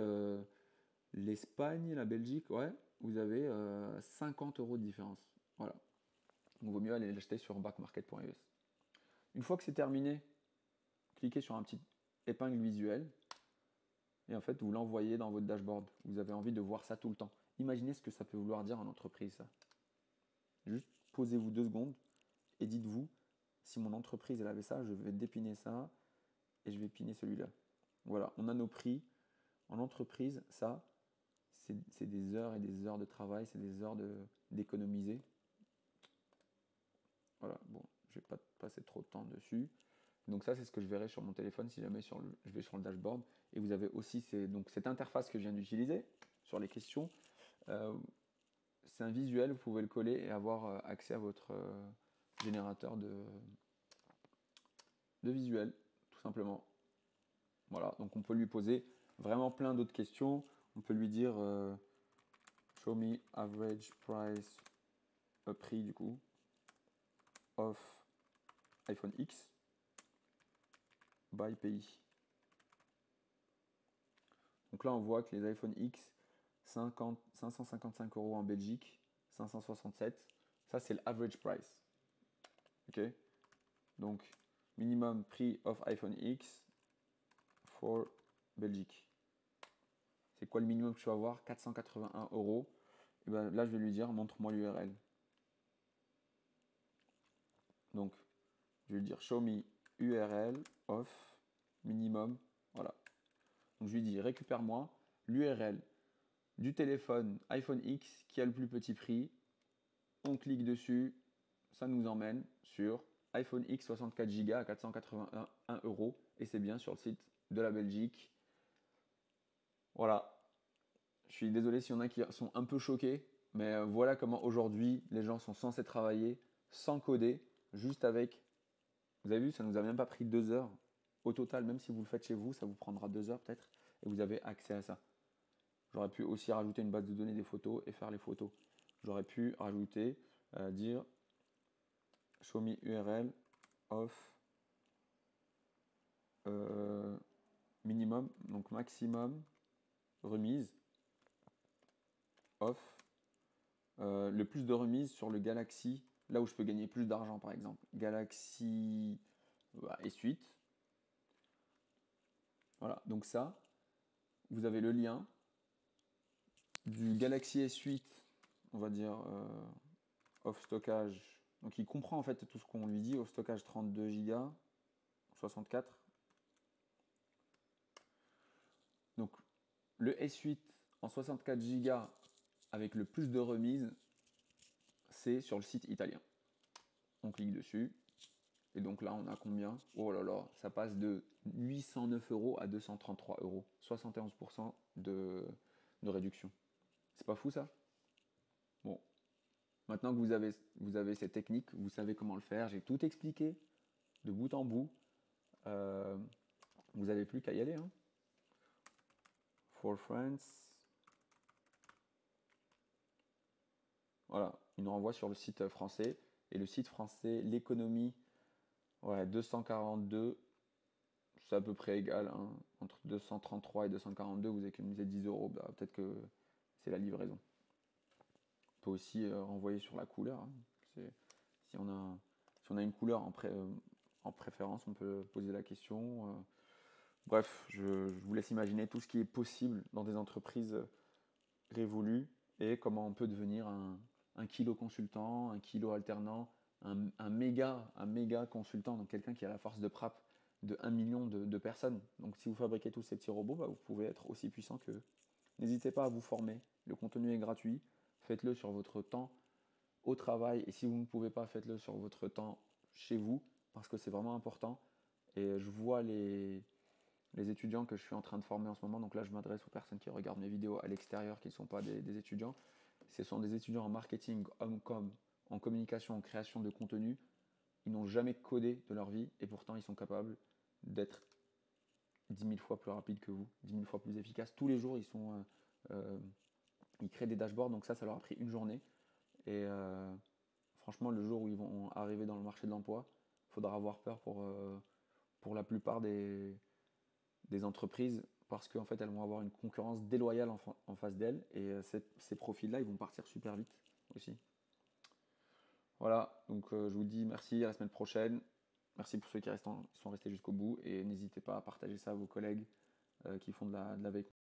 l'Espagne, la Belgique, ouais, vous avez 50 euros de différence. Voilà. Donc il vaut mieux aller l'acheter sur backmarket.es. Une fois que c'est terminé, cliquez sur un petit épingle visuel et en fait, vous l'envoyez dans votre dashboard. Vous avez envie de voir ça tout le temps. Imaginez ce que ça peut vouloir dire en entreprise, ça. Juste posez-vous 2 secondes et dites-vous, si mon entreprise elle avait ça, je vais dépiner ça et je vais piner celui-là. Voilà, on a nos prix. En entreprise, ça, c'est des heures et des heures de travail, c'est des heures d'économiser. Voilà, bon, je vais pas passer trop de temps dessus. Donc ça, c'est ce que je verrai sur mon téléphone si jamais je vais sur le dashboard. Et vous avez aussi donc cette interface que je viens d'utiliser sur les questions. C'est un visuel, vous pouvez le coller et avoir accès à votre générateur de visuel, tout simplement. Voilà, donc on peut lui poser vraiment plein d'autres questions. On peut lui dire show me average price, prix du coup, of iPhone X by pays. Donc là, on voit que les iPhone X, 555 € en Belgique, 567. Ça, c'est l'average price. Ok. Donc, minimum prix of iPhone X for Belgique. C'est quoi le minimum que je vais avoir? 481 €. Et ben là, je vais lui dire, montre-moi l'URL. Donc, je vais lui dire, show me URL of minimum. Voilà. Donc, je lui dis, récupère-moi l'URL du téléphone iPhone X qui a le plus petit prix. On clique dessus, ça nous emmène sur iPhone X 64 Go à 481 € et c'est bien sur le site de la Belgique. Voilà. Je suis désolé s'il y en a qui sont un peu choqués, mais voilà comment aujourd'hui les gens sont censés travailler sans coder, juste avec. Vous avez vu, ça ne nous a même pas pris 2 heures. Au total, même si vous le faites chez vous, ça vous prendra 2 heures peut-être, et vous avez accès à ça. J'aurais pu aussi rajouter une base de données des photos et faire les photos. J'aurais pu rajouter, dire show me URL of minimum, donc maximum remise of le plus de remises sur le Galaxy, là où je peux gagner plus d'argent par exemple. Galaxy S8. Voilà, donc ça, vous avez le lien du Galaxy S8, on va dire, off stockage. Donc il comprend en fait tout ce qu'on lui dit, off stockage 32 Go, 64. Donc le S8 en 64 Go avec le plus de remises, c'est sur le site italien. On clique dessus. Et donc là, on a combien? Oh là là, ça passe de 809 € à 233 €. 71% de réduction. C'est pas fou ça? Bon, maintenant que vous avez cette technique, vous savez comment le faire. J'ai tout expliqué de bout en bout. Vous n'avez plus qu'à y aller. Hein. For France. Voilà, il nous renvoie sur le site français. Et le site français, l'économie, ouais, 242, c'est à peu près égal. Hein. Entre 233 et 242, vous économisez 10 €. Bah, peut-être que c'est la livraison. On peut aussi renvoyer sur la couleur. Hein. Si on a une couleur en préférence, on peut poser la question. Bref, je vous laisse imaginer tout ce qui est possible dans des entreprises révolues et comment on peut devenir un kilo consultant, un kilo alternant, un méga consultant, donc quelqu'un qui a la force de frappe de 1 million de personnes. Donc si vous fabriquez tous ces petits robots, bah, vous pouvez être aussi puissant qu'eux. N'hésitez pas à vous former, le contenu est gratuit, faites-le sur votre temps au travail et si vous ne pouvez pas, faites-le sur votre temps chez vous parce que c'est vraiment important. Et je vois les étudiants que je suis en train de former en ce moment, donc là je m'adresse aux personnes qui regardent mes vidéos à l'extérieur qui ne sont pas des étudiants. Ce sont des étudiants en marketing, en communication, en création de contenu. Ils n'ont jamais codé de leur vie et pourtant ils sont capables d'être 10 000 fois plus rapides que vous, 10 000 fois plus efficaces. Tous les jours ils créent des dashboards, donc ça leur a pris une journée. Et franchement, le jour où ils vont arriver dans le marché de l'emploi, il faudra avoir peur pour la plupart des entreprises parce qu'en fait, elles vont avoir une concurrence déloyale en face d'elles et ces profils-là, ils vont partir super vite aussi. Voilà, donc je vous dis merci, à la semaine prochaine. Merci pour ceux qui sont restés jusqu'au bout et n'hésitez pas à partager ça à vos collègues, qui font de la veille